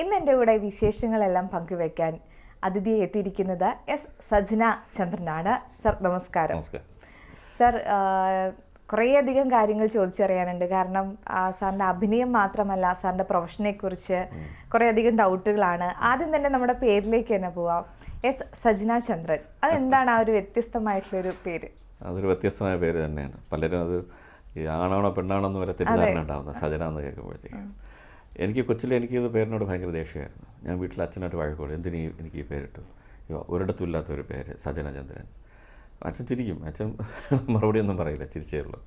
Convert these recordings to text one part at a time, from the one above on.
ഇന്ന് എൻ്റെ കൂടെ വിശേഷങ്ങളെല്ലാം പങ്കുവെക്കാൻ അതിഥിയെ എത്തിയിരിക്കുന്നത് എസ് സജ്ന ചന്ദ്രനാണ്. സർ നമസ്കാരം. സർ, കുറേയധികം കാര്യങ്ങൾ ചോദിച്ചറിയാനുണ്ട്. കാരണം സാറിൻ്റെ അഭിനയം മാത്രമല്ല, സാറിൻ്റെ പ്രൊഫഷനെക്കുറിച്ച് കുറേയധികം ഡൗട്ടുകളാണ്. ആദ്യം തന്നെ നമ്മുടെ പേരിലേക്ക് തന്നെ പോവാം. എസ് സജ്ന ചന്ദ്രൻ, അതെന്താണ് ആ ഒരു വ്യത്യസ്തമായിട്ടുള്ളൊരു പേര്? അതൊരു വ്യത്യസ്തമായ പേര് തന്നെയാണ്. പലരും അത് ആണാണോ പെണ്ണാണോ എന്ന് വരെ തെറ്റിദ്ധാരണ ഉണ്ടാകുന്നത് സജന എന്ന് കേൾക്കുമ്പോഴത്തേക്കും. എനിക്ക് കൊച്ചിലെ എനിക്കിത് പേരിനോട് ഭയങ്കര ദേഷ്യമായിരുന്നു. ഞാൻ വീട്ടിൽ അച്ഛനായിട്ട് വഴക്കോളൂ, എന്തിനീ എനിക്ക് ഈ പേരിട്ടു, ഒരിടത്തും ഇല്ലാത്തൊരു പേര് സജന ചന്ദ്രൻ. അച്ഛൻ ചിരിക്കും, അച്ഛൻ മറുപടിയൊന്നും പറയില്ല, ചിരിച്ചേ ഉള്ളൂ.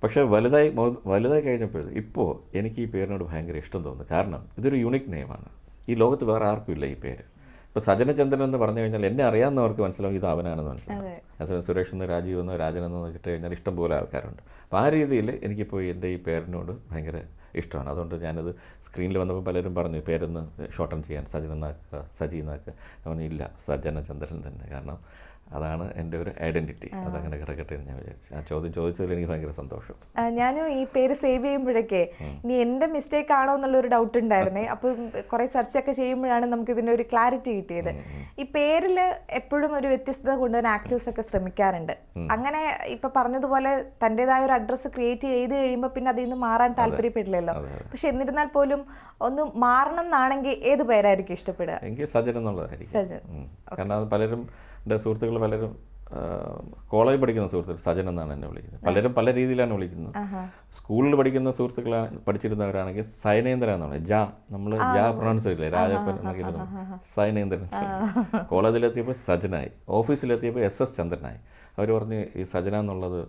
പക്ഷേ വലുതായി കഴിഞ്ഞപ്പോൾ ഇപ്പോൾ എനിക്ക് ഈ പേരിനോട് ഭയങ്കര ഇഷ്ടം തോന്നുന്നു. കാരണം ഇതൊരു യൂണിക് നെയിമാണ്. ഈ ലോകത്ത് വേറെ ആർക്കും ഇല്ല ഈ പേര്. ഇപ്പോൾ സജനചന്ദ്രൻ എന്ന് പറഞ്ഞു കഴിഞ്ഞാൽ എന്നെ അറിയാവുന്നവർക്ക് മനസ്സിലാവും ഇത് അവനാണെന്ന് മനസ്സിലാവും. അതേസമയം സുരേഷ് എന്ന്, രാജീവ് എന്നോ, രാജനെന്നോ കിട്ടി കഴിഞ്ഞാൽ ഇഷ്ടംപോലെ ആൾക്കാരുണ്ട്. അപ്പോൾ ആ രീതിയിൽ എനിക്കിപ്പോൾ എൻ്റെ ഈ പേരിനോട് ഭയങ്കര ഇഷ്ടമാണ്. അതുകൊണ്ട് ഞാനത് സ്ക്രീനിൽ വന്നപ്പോൾ പലരും പറഞ്ഞു പേരൊന്ന് ഷോർട്ടൺ ചെയ്യാൻ, സജന എന്നാക്കുക, സജി എന്നാക്കുക. ഞാൻ ഇല്ല, സജനചന്ദ്രൻ തന്നെ. കാരണം അതാണ് എൻ്റെ ഒരു ഐഡൻറ്റിറ്റി. അതങ്ങനെ കിടക്കട്ടെ എന്ന് ഞാൻ വിചാരിച്ചു. ആ ചോദ്യം ചോദിച്ചതിൽ എനിക്ക് ഭയങ്കര സന്തോഷം. ഞാനും ഈ പേര് സേവ് ചെയ്യുമ്പോഴൊക്കെ ഇനി എൻ്റെ മിസ്റ്റേക്ക് ആണോ എന്നുള്ളൊരു ഡൗട്ട് ഉണ്ടായിരുന്നേ. അപ്പം കുറേ സെർച്ചൊക്കെ ചെയ്യുമ്പോഴാണ് നമുക്ക് ഇതിൻ്റെ ഒരു ക്ലാരിറ്റി കിട്ടിയത്. ഈ പേരിൽ എപ്പോഴും ഒരു വ്യത്യസ്തത കൊണ്ടുവരാൻ ആക്ടേഴ്സൊക്കെ ശ്രമിക്കാറുണ്ട്. അങ്ങനെ ഇപ്പം പറഞ്ഞതുപോലെ തൻ്റെതായ ഒരു അഡ്രസ്സ് ക്രിയേറ്റ് ചെയ്ത് കഴിയുമ്പോൾ പിന്നെ അതിൽ നിന്ന് മാറാൻ താല്പര്യപ്പെടില്ലല്ലോ. പക്ഷെ എന്നിരുന്നാൽ പോലും ഒന്ന് മാറണം എന്നാണെങ്കിൽ ഏത് പേരായിരിക്കും ഇഷ്ടപ്പെടുക? എനിക്ക് സജൻ എന്നുള്ളതായിരിക്കും. കാരണം അത് പലരും, എൻ്റെ സുഹൃത്തുക്കൾ പലരും, കോളേജിൽ പഠിക്കുന്ന സുഹൃത്തുക്കൾ സജൻ എന്നാണ് എന്നെ വിളിക്കുന്നത്. പലരും പല രീതിയിലാണ് വിളിക്കുന്നത്. സ്കൂളിൽ പഠിക്കുന്ന സുഹൃത്തുക്കളാണ്, പഠിച്ചിരുന്നവരാണെങ്കിൽ സൈനേന്ദ്രൻ എന്നാണ്. നമ്മൾ പ്രൊണൗൺസ് ചെയ്യില്ലേ, രാജപ്പൻ എന്നൊക്കെ സൈനേന്ദ്രൻ. കോളേജിലെത്തിയപ്പോൾ സജനായി, ഓഫീസിലെത്തിയപ്പോൾ SS ചന്ദ്രനായി. അവർ പറഞ്ഞ് ഈ സജന എന്നുള്ളത്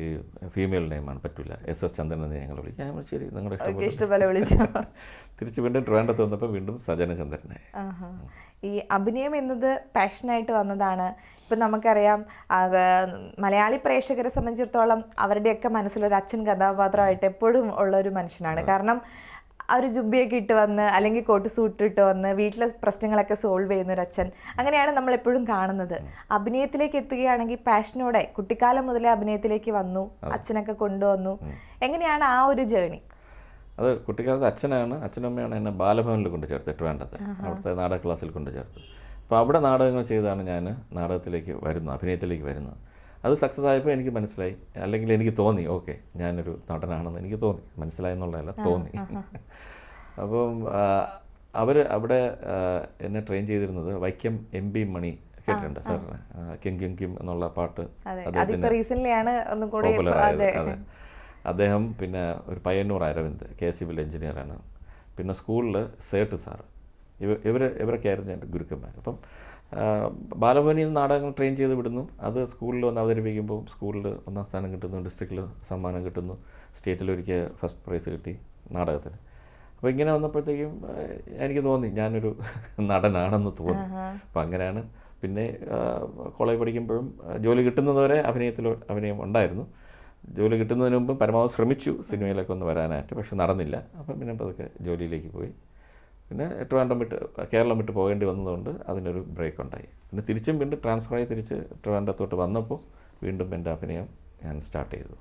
ഈ ഫീമെയിൽ നെയിമാണ്, പറ്റില്ല, SS ചന്ദ്രൻ എന്ന് ഞങ്ങൾ വിളിക്കാം. ഞാൻ ശരി, നിങ്ങളുടെ ഇഷ്ടപോലെ വിളിച്ചു. തിരിച്ച് വീണ്ടും ട്രിവാൻഡ്രത്ത് വന്നപ്പോൾ വീണ്ടും സജന ചന്ദ്രനായി. ഈ അഭിനയം എന്നത് പാഷനായിട്ട് വന്നതാണ്. ഇപ്പം നമുക്കറിയാം, മലയാളി പ്രേക്ഷകരെ സംബന്ധിച്ചിടത്തോളം അവരുടെയൊക്കെ മനസ്സിലൊരു അച്ഛൻ കഥാപാത്രമായിട്ട് എപ്പോഴും ഉള്ളൊരു മനുഷ്യനാണ്. കാരണം ആ ഒരു ജുബ്ബയൊക്കെ ഇട്ട് വന്ന്, അല്ലെങ്കിൽ കോട്ട് സൂട്ട് ഇട്ട് വന്ന് വീട്ടിലെ പ്രശ്നങ്ങളൊക്കെ സോൾവ് ചെയ്യുന്ന ഒരു അച്ഛൻ, അങ്ങനെയാണ് നമ്മളെപ്പോഴും കാണുന്നത്. അഭിനയത്തിലേക്ക് എത്തുകയാണെങ്കിൽ പാഷനോടെ കുട്ടിക്കാലം മുതലേ അഭിനയത്തിലേക്ക് വന്നു, അച്ഛനൊക്കെ കൊണ്ടുവന്നു. എങ്ങനെയാണ് ആ ഒരു ജേണി? അത് കുട്ടിക്കാലത്ത് അച്ഛനും അമ്മയാണ് എന്നെ ബാലഭവനിൽ കൊണ്ട് ചേർത്ത്, ട്രിവാൻഡ്രത്ത് അവിടുത്തെ നാടക ക്ലാസ്സിൽ കൊണ്ട് ചേർത്ത്. അപ്പോൾ അവിടെ നാടകങ്ങൾ ചെയ്താണ് ഞാൻ നാടകത്തിലേക്ക് വരുന്നത്, അഭിനയത്തിലേക്ക് വരുന്നത്. അത് സക്സസ് ആയപ്പോൾ എനിക്ക് മനസ്സിലായി, അല്ലെങ്കിൽ എനിക്ക് തോന്നി, ഓക്കെ ഞാനൊരു നടനാണെന്ന് എനിക്ക് തോന്നി. മനസ്സിലായെന്നുള്ളതല്ല, തോന്നി. അപ്പം അവിടെ എന്നെ ട്രെയിൻ ചെയ്തിരുന്നത് വൈക്കം MP മണി, കേട്ടിട്ടുണ്ട് സാറിന്? കിം കിം കിം എന്നുള്ള പാട്ട് പോപ്പുലറായത്. അതെ, അദ്ദേഹം. പിന്നെ ഒരു പയ്യന്നൂർ അരവിന്ദ്, KSE എഞ്ചിനീയറാണ്. പിന്നെ സ്കൂളിൽ സേട്ട് സാറ്, ഇവരൊക്കെ ആയിരുന്നു എൻ്റെ ഗുരുക്കന്മാർ. അപ്പം ബാലഭവനിൽ നിന്ന് നാടകങ്ങൾ ട്രെയിൻ ചെയ്ത് വിടുന്നു. അത് സ്കൂളിൽ വന്ന് അവതരിപ്പിക്കുമ്പോൾ സ്കൂളിൽ 1ാം സ്ഥാനം കിട്ടുന്നു, ഡിസ്ട്രിക്റ്റിൽ സമ്മാനം കിട്ടുന്നു, സ്റ്റേറ്റിൽ ഒരിക്കൽ ഫസ്റ്റ് പ്രൈസ് കിട്ടി നാടകത്തിന്. അപ്പോൾ ഇങ്ങനെ വന്നപ്പോഴത്തേക്കും എനിക്ക് തോന്നി ഞാനൊരു നടനാണെന്ന് തോന്നി. അപ്പം അങ്ങനെയാണ്. പിന്നെ കോളേജ് പഠിക്കുമ്പോഴും ജോലി കിട്ടുന്നതുവരെ അഭിനയം ഉണ്ടായിരുന്നു. ജോലി കിട്ടുന്നതിന് മുമ്പ് പരമാവധി ശ്രമിച്ചു സിനിമയിലൊക്കെ ഒന്ന് വരാനായിട്ട്, പക്ഷെ നടന്നില്ല. അപ്പം പിന്നെ അതൊക്കെ ജോലിയിലേക്ക് പോയി. പിന്നെ കേരളം വിട്ട് പോകേണ്ടി വന്നതുകൊണ്ട് അതിനൊരു ബ്രേക്ക് ഉണ്ടായി. പിന്നെ വീണ്ടും ട്രാൻസ്ഫറായി തിരിച്ച് ട്രിവാൻഡ്രത്തോട്ട് വന്നപ്പോൾ വീണ്ടും എൻ്റെ അഭിനയം ഞാൻ സ്റ്റാർട്ട് ചെയ്തു.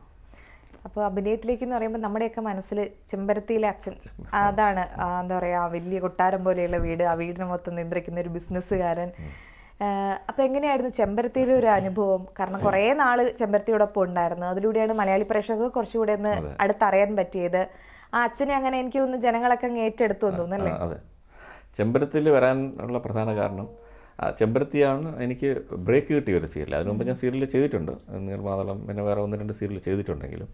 അപ്പോൾ അഭിനയത്തിലേക്ക് എന്ന് പറയുമ്പോൾ നമ്മുടെയൊക്കെ മനസ്സിൽ ചെമ്പരത്തിയിലെ അച്ഛൻ, അതാണ് എന്താ പറയുക, വലിയ കൊട്ടാരം പോലെയുള്ള വീട്, ആ വീടിന് മൊത്തം നിയന്ത്രിക്കുന്ന ഒരു ബിസിനസ്സുകാരൻ. അപ്പോൾ എങ്ങനെയായിരുന്നു ചെമ്പരത്തിയിലെ ഒരു അനുഭവം? കാരണം കുറേ നാൾ ചെമ്പരത്തിയോടൊപ്പം ഉണ്ടായിരുന്നു. അതിലൂടെയാണ് മലയാളി പ്രേക്ഷകർക്ക് കുറച്ചുകൂടെ ഒന്ന് അടുത്തറിയാൻ പറ്റിയത്. ആ അച്ഛനെ അങ്ങനെ എനിക്ക് തോന്നുന്നു ജനങ്ങളൊക്കെ അങ്ങ് ഏറ്റെടുത്തു തോന്നുന്നല്ലേ? അതെ, ചെമ്പരത്തിയിൽ വരാനുള്ള പ്രധാന കാരണം ചെമ്പരത്തിയാണ് എനിക്ക് ബ്രേക്ക് കിട്ടിയ ഒരു സീരിയൽ. അതിനു മുമ്പ് ഞാൻ സീരിയൽ ചെയ്തിട്ടുണ്ട്, നിർമ്മാതളം, പിന്നെ വേറെ 1-2 സീരിയൽ ചെയ്തിട്ടുണ്ടെങ്കിലും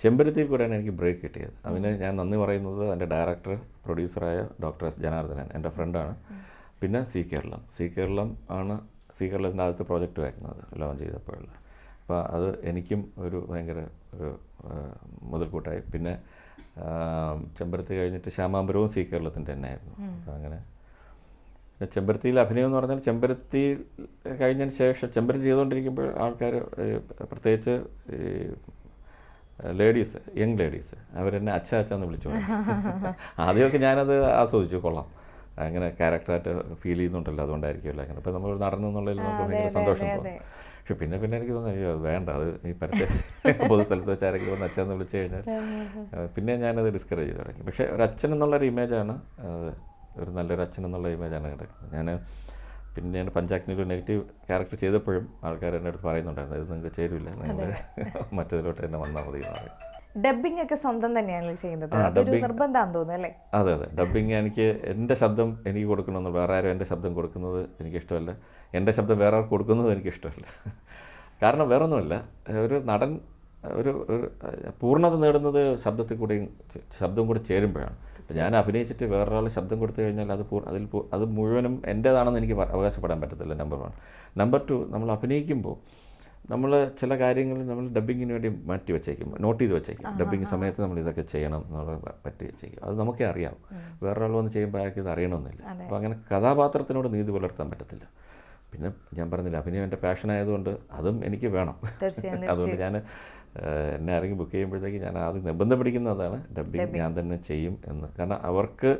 ചെമ്പരത്തിയിൽ കൂടെയാണ് എനിക്ക് ബ്രേക്ക് കിട്ടിയത്. അതിന് ഞാൻ നന്ദി പറയുന്നത് എൻ്റെ ഡയറക്ടർ, പ്രൊഡ്യൂസറായ ഡോക്ടർ S ജനാർദ്ദനൻ, എൻ്റെ ഫ്രണ്ടാണ്. പിന്നെ സി കേരളത്തിൻ്റെ ആദ്യത്തെ പ്രോജക്റ്റുമായിരുന്നു അത് ലോഞ്ച് ചെയ്തപ്പോഴുള്ള. അപ്പോൾ അത് എനിക്കും ഒരു ഭയങ്കര ഒരു മുതൽക്കൂട്ടായി. പിന്നെ ചെമ്പരത്തി കഴിഞ്ഞിട്ട് ശ്യാമാംബരവും സി കേരളത്തിൻ്റെ തന്നെ ആയിരുന്നു. അപ്പോൾ അങ്ങനെ ചെമ്പരത്തിയിൽ അഭിനയം എന്ന് പറഞ്ഞാൽ, ചെമ്പരത്തി കഴിഞ്ഞതിന് ശേഷം ചെമ്പരത്തി ചെയ്തുകൊണ്ടിരിക്കുമ്പോൾ ആൾക്കാർ, പ്രത്യേകിച്ച് ഈ യങ് ലേഡീസ് അവരെന്നെ അച്ഛന്ന് വിളിച്ചു. ആദ്യമൊക്കെ ഞാനത് ആസ്വദിച്ചു, കൊള്ളാം, അങ്ങനെ ക്യാരക്ടറായിട്ട് ഫീൽ ചെയ്യുന്നുണ്ടല്ലോ, അതുകൊണ്ടായിരിക്കുമല്ലോ അങ്ങനെ. അപ്പോൾ നമ്മൾ നടന്നെന്നുള്ളതിൽ നമുക്ക് ഭയങ്കര സന്തോഷം തോന്നും. പക്ഷെ പിന്നെ എനിക്ക് തോന്നുന്നു വേണ്ട, അത് ഈ പൊതുസ്ഥലത്ത് വെച്ച് ആരെങ്കിലും ഒന്ന് അച്ഛന്ന് വിളിച്ചു കഴിഞ്ഞാൽ പിന്നെ ഞാനത് ഡിസ്കറേജ് ചെയ്ത് തുടങ്ങി. പക്ഷേ ഒരു അച്ഛൻ എന്നുള്ളൊരു ഇമേജാണ് ഒരു നല്ലൊരു അച്ഛൻ എന്നുള്ള ഇമേജാണ് കിടക്കുന്നത്. ഞാൻ പിന്നെയാണ് പഞ്ചാഗ്നിയിൽ ഒരു നെഗറ്റീവ് ക്യാരക്ടർ ചെയ്തപ്പോഴും ആൾക്കാർ എൻ്റെ അടുത്ത് പറയുന്നുണ്ടായിരുന്നു, ഇത് നിങ്ങൾക്ക് ചേരില്ല, നിങ്ങൾ മറ്റേതിലോട്ട് തന്നെ വന്നാൽ മതി എന്ന് പറയും. ഡബിംഗ് ഒക്കെ സ്വന്തം തന്നെയാണ് ചെയ്യുന്നത്, അതൊരു നിർബന്ധമാണെന്ന് തോന്നുന്നു അല്ലേ? അതെ അതെ, ഡബ്ബിങ് എനിക്ക് എൻ്റെ ശബ്ദം എനിക്ക് കൊടുക്കണമെന്ന്, വേറെ ആരും എൻ്റെ ശബ്ദം കൊടുക്കുന്നത് എനിക്കിഷ്ടമല്ല, എൻ്റെ ശബ്ദം വേറെ ആർക്ക് കൊടുക്കുന്നത് എനിക്കിഷ്ടമല്ല. കാരണം വേറൊന്നുമല്ല, ഒരു നടൻ ഒരു പൂർണ്ണത നേടുന്നത് ശബ്ദത്തിൽ കൂടെയും ശബ്ദം കൂടെ ചേരുമ്പോഴാണ്. ഞാൻ അഭിനയിച്ചിട്ട് വേറൊരാൾ ശബ്ദം കൊടുത്തു കഴിഞ്ഞാൽ അത് മുഴുവനും എൻ്റേതാണെന്ന് എനിക്ക് അവകാശപ്പെടാൻ പറ്റത്തില്ല. നമ്പർ 1. നമ്പർ 2, നമ്മൾ അഭിനയിക്കുമ്പോൾ നമ്മൾ ചില കാര്യങ്ങൾ നമ്മൾ ഡബ്ബിങ്ങിന് വേണ്ടി മാറ്റി വെച്ചേക്കും, നോട്ട് ചെയ്ത് വെച്ചേക്കും. ഡബ്ബിങ് സമയത്ത് നമ്മൾ ഇതൊക്കെ ചെയ്യണം എന്നുള്ള മാറ്റി വെച്ചേക്കും. അത് നമുക്കേ അറിയാം, വേറൊരാൾ വന്ന് ചെയ്യുമ്പോൾ അയാൾക്ക് ഇത് അറിയണമെന്നില്ല. അപ്പോൾ അങ്ങനെ കഥാപാത്രത്തിനോട് നീതി പുലർത്താൻ പറ്റത്തില്ല. പിന്നെ ഞാൻ പറഞ്ഞില്ല, അഭിനയം എൻ്റെ പാഷനായതുകൊണ്ട് അതും എനിക്ക് വേണം. അതുകൊണ്ട് ഞാൻ എന്നെ ആരെങ്കിലും ബുക്ക് ചെയ്യുമ്പോഴത്തേക്ക് ഞാൻ ആദ്യം നിർബന്ധം പിടിക്കുന്നതാണ് ഡബ്ബിങ് ഞാൻ തന്നെ ചെയ്യും എന്ന്. കാരണം അവർക്ക്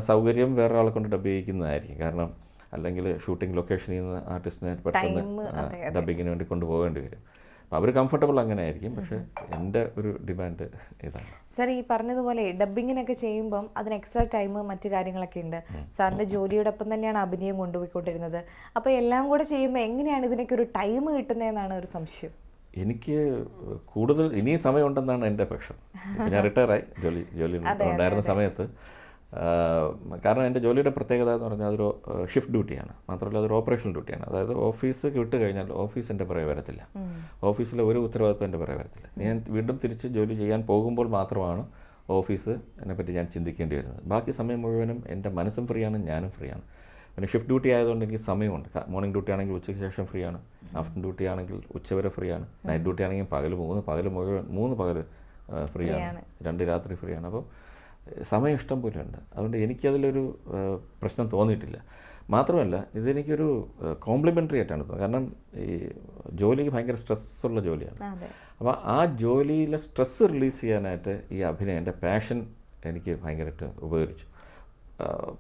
സൗകര്യം വേറെ ആളെ കൊണ്ട് ഡബ്ബ് ചെയ്യിക്കുന്നതായിരിക്കും. കാരണം അല്ലെങ്കിൽ ഷൂട്ടിംഗ് ലൊക്കേഷനിൽ നിന്ന് ആർട്ടിസ്റ്റിനെ പെട്ടെന്ന് ഡബ്ബിങ്ങിന് വേണ്ടി കൊണ്ടുപോകേണ്ടി വരും. അപ്പോൾ അവർ കംഫർട്ടബിൾ അങ്ങനെ ആയിരിക്കും. പക്ഷേ എൻ്റെ ഒരു ഡിമാൻഡ് ഇതാണ്. സാർ ഈ പറഞ്ഞതുപോലെ ഡബ്ബിങ്ങിനൊക്കെ ചെയ്യുമ്പം അതിന് എക്സ്ട്രാ ടൈം മറ്റു കാര്യങ്ങളൊക്കെ ഉണ്ട്. സാറിൻ്റെ ജോലിയോടൊപ്പം തന്നെയാണ് അഭിനയം കൊണ്ടുപോയിക്കൊണ്ടിരുന്നത്. അപ്പോൾ എല്ലാം കൂടെ ചെയ്യുമ്പോൾ എങ്ങനെയാണ് ഇതിനൊക്കെ ഒരു ടൈം കിട്ടുന്നതെന്നാണ് ഒരു സംശയം. എനിക്ക് കൂടുതൽ ഇനിയും സമയമുണ്ടെന്നാണ് എൻ്റെ പക്ഷം. ഞാൻ റിട്ടയറായി, ജോലി ഉണ്ടായിരുന്ന സമയത്ത്. കാരണം എൻ്റെ ജോലിയുടെ പ്രത്യേകത എന്ന് പറഞ്ഞാൽ അതൊരു ഷിഫ്റ്റ് ഡ്യൂട്ടിയാണ്, മാത്രമല്ല അതൊരു ഓപ്പറേഷണൽ ഡ്യൂട്ടിയാണ്. അതായത് ഓഫീസ് വിട്ട് കഴിഞ്ഞാൽ ഓഫീസ് എൻ്റെ പുറകെ വരത്തില്ല, ഓഫീസിലെ ഒരു ഉത്തരവാദിത്വം എൻ്റെ പുറകെ വരത്തില്ല. ഞാൻ വീണ്ടും തിരിച്ച് ജോലി ചെയ്യാൻ പോകുമ്പോൾ മാത്രമാണ് ഓഫീസ് എന്നെപ്പറ്റി ഞാൻ ചിന്തിക്കേണ്ടി വരുന്നത്. ബാക്കി സമയം മുഴുവനും എൻ്റെ മനസ്സും ഫ്രീ ആണ്, ഞാനും ഫ്രീ ആണ്. പിന്നെ ഷിഫ്റ്റ് ഡ്യൂട്ടി ആയതുകൊണ്ട് എനിക്ക് സമയമുണ്ട്. മോർണിംഗ് ഡ്യൂട്ടി ആണെങ്കിൽ ഉച്ചയ്ക്ക് ശേഷം ഫ്രീ ആണ്, ആഫ്റ്റർനൂൺ ഡ്യൂട്ടി ആണെങ്കിൽ ഉച്ചവരെ ഫ്രീ ആണ്, നൈറ്റ് ഡ്യൂട്ടി ആണെങ്കിൽ പകൽ മുഴുവൻ 3 പകൽ ഫ്രീ ആണ്, 2 രാത്രി ഫ്രീ ആണ്. അപ്പോൾ സമയം ഇഷ്ടം പോലെ ഉണ്ട്. അതുകൊണ്ട് എനിക്കതിലൊരു പ്രശ്നം തോന്നിയിട്ടില്ല. മാത്രമല്ല ഇതെനിക്കൊരു കോംപ്ലിമെൻ്ററി ആയിട്ടാണ് തോന്നുന്നത്. കാരണം ഈ ജോലിക്ക് ഭയങ്കര സ്ട്രെസ്സുള്ള ജോലിയാണ്. അപ്പോൾ ആ ജോലിയിലെ സ്ട്രെസ്സ് റിലീസ് ചെയ്യാനായിട്ട് ഈ അഭിനയം, എൻ്റെ പാഷൻ എനിക്ക് ഭയങ്കരമായിട്ട് ഉപകരിച്ചു.